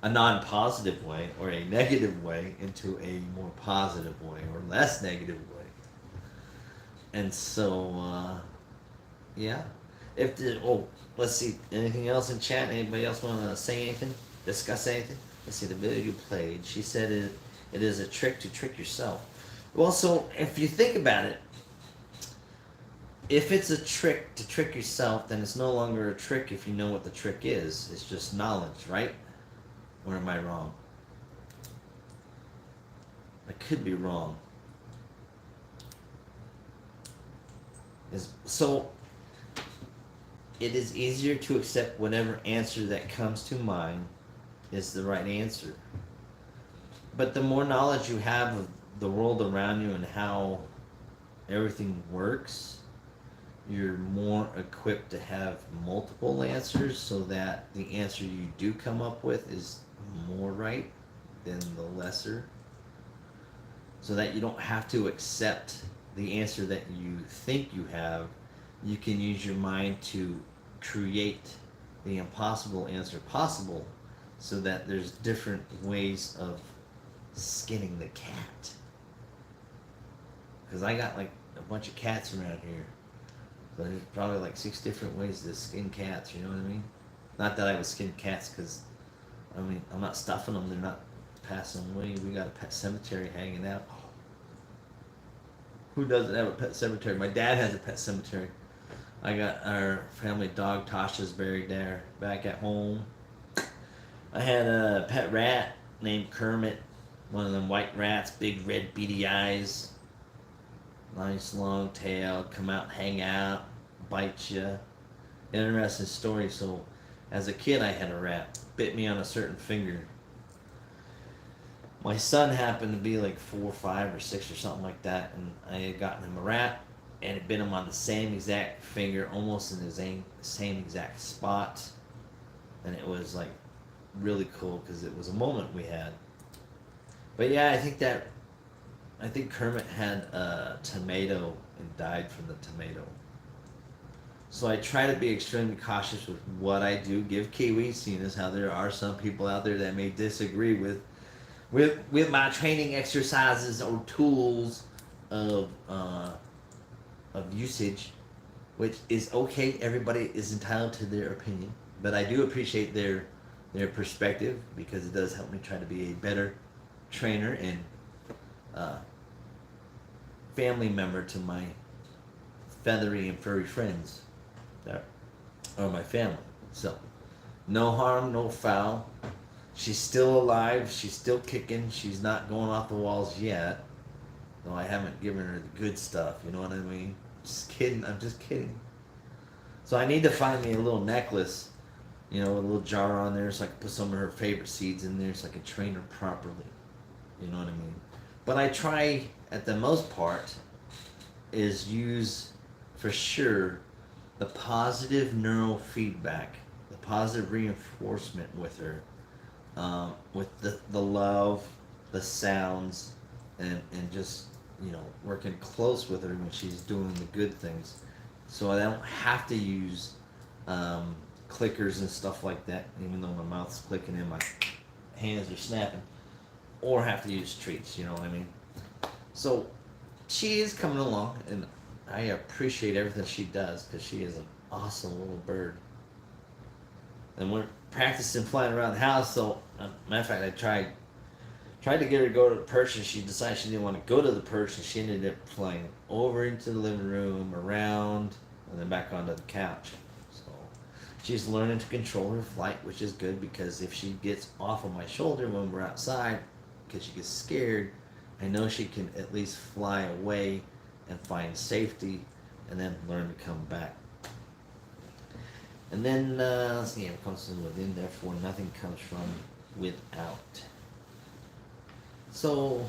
A: non-positive way or a negative way into a more positive way or less negative way. And so, yeah. Let's see. Anything else in chat? Anybody else want to say anything? Discuss anything? Let's see. The video you played. She said it is a trick to trick yourself. Well, so if you think about it, if it's a trick to trick yourself, then it's no longer a trick if you know what the trick is. It's just knowledge, right? Or am I wrong? I could be wrong. So it is easier to accept whatever answer that comes to mind is the right answer. But the more knowledge you have of the world around you and how everything works, you're more equipped to have multiple answers, so that the answer you do come up with is more right than the lesser, so that you don't have to accept the answer that you think you have. You can use your mind to create the impossible answer possible, so that there's different ways of skinning the cat. Because I got like a bunch of cats around here. So there's probably like 6 different ways to skin cats, you know what I mean? Not that I would skin cats, because, I mean, I'm not stuffing them, they're not passing away. We got a pet cemetery hanging out. Who doesn't have a pet cemetery? My dad has a pet cemetery. I got our family dog, Tasha's buried there, back at home. I had a pet rat named Kermit, one of them white rats, big red beady eyes. Nice long tail, come out, hang out, bite you. Interesting story. So, as a kid, I had a rat. Bit me on a certain finger. My son happened to be like 4, 5, or 6 or something like that, and I had gotten him a rat, and it bit him on the same exact finger, almost in the same exact spot, and it was like really cool because it was a moment we had. But yeah, I think Kermit had a tomato and died from the tomato. So I try to be extremely cautious with what I do give Kiwi, seeing as how there are some people out there that may disagree with my training exercises or tools of usage, which is okay. Everybody is entitled to their opinion, but I do appreciate their perspective because it does help me try to be a better trainer and uh, family member to my feathery and furry friends that are my family. So, no harm, no foul. She's still alive. She's still kicking. She's not going off the walls yet. Though I haven't given her the good stuff. You know what I mean? Just kidding. I'm just kidding. So I need to find me a little necklace, with a little jar on there so I can put some of her favorite seeds in there so I can train her properly. You know what I mean? But I try, at the most part, is use, for sure, the positive neurofeedback, the positive reinforcement with her, with the love, the sounds, and just, working close with her when she's doing the good things. So I don't have to use clickers and stuff like that, even though my mouth's clicking and my hands are snapping, or have to use treats, you know what I mean? So she is coming along, and I appreciate everything she does because she is an awesome little bird. And we're practicing flying around the house, so matter of fact, I tried to get her to go to the perch, and she decided she didn't want to go to the perch, and she ended up flying over into the living room, around, and then back onto the couch. So she's learning to control her flight, which is good because if she gets off of my shoulder when we're outside, because she gets scared, I know she can at least fly away and find safety, and then learn to come back. And then, let's see, it comes from within, therefore nothing comes from without. So,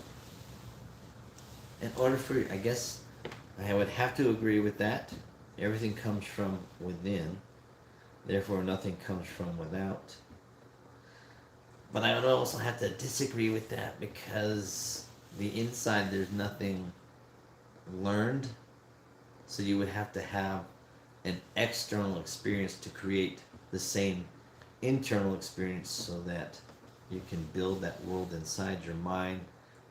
A: in order for, I guess, I would have to agree with that. Everything comes from within, therefore nothing comes from without. But I would also have to disagree with that because the inside there's nothing learned. So you would have to have an external experience to create the same internal experience so that you can build that world inside your mind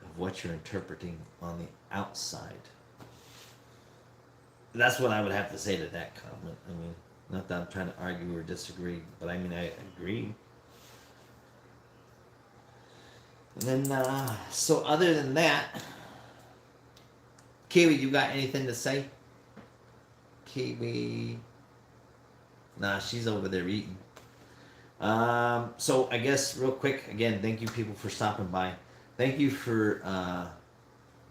A: of what you're interpreting on the outside. That's what I would have to say to that comment. I mean, not that I'm trying to argue or disagree, but I mean, I agree. And then, so other than that, Kiwi, you got anything to say? Kiwi. Nah, she's over there eating. So I guess real quick, again, thank you people for stopping by. Thank you for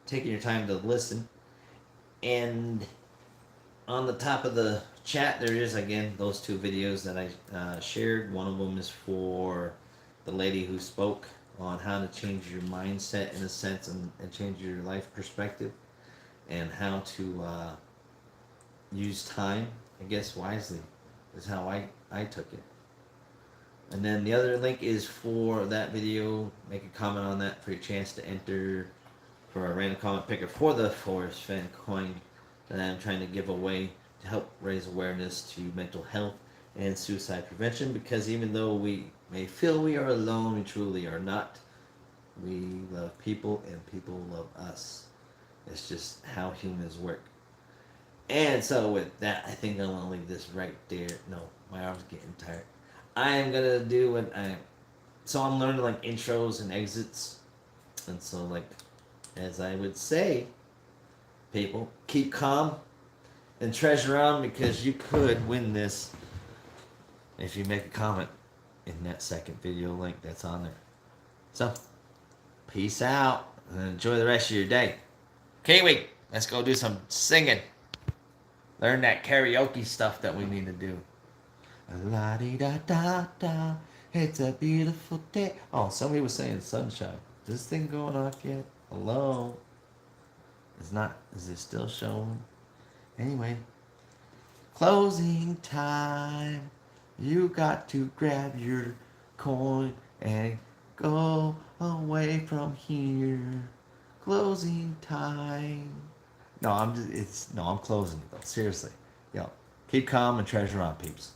A: taking your time to listen. And on the top of the chat, there is, again, those 2 videos that I shared. One of them is for the lady who spoke on how to change your mindset, in a sense, and change your life perspective, and how to use time, I guess, wisely, is how I took it. And then the other link is for that video. Make a comment on that for your chance to enter for a random comment picker for the Forest Fan coin that I'm trying to give away to help raise awareness to mental health and suicide prevention, because even though we may feel we are alone, we truly are not. We love people and people love us. It's just how humans work. And so with that, I think I'm going to leave this right there. No, my arm's getting tired. I am going to do what so I'm learning like intros and exits. And so like, as I would say, people, keep calm and treasure on, because you could win this if you make a comment in that second video link that's on there. So, peace out and enjoy the rest of your day. Kiwi, let's go do some singing. Learn that karaoke stuff that we need to do. La-di-da-da-da, it's a beautiful day. Oh, somebody was saying sunshine. this thing going off yet? Hello? It's not. Is it still showing? Anyway. Closing time. You got to grab your coin and go away from here. Closing time. No, I'm closing it though. Seriously. Yo, keep calm and treasure on, peeps.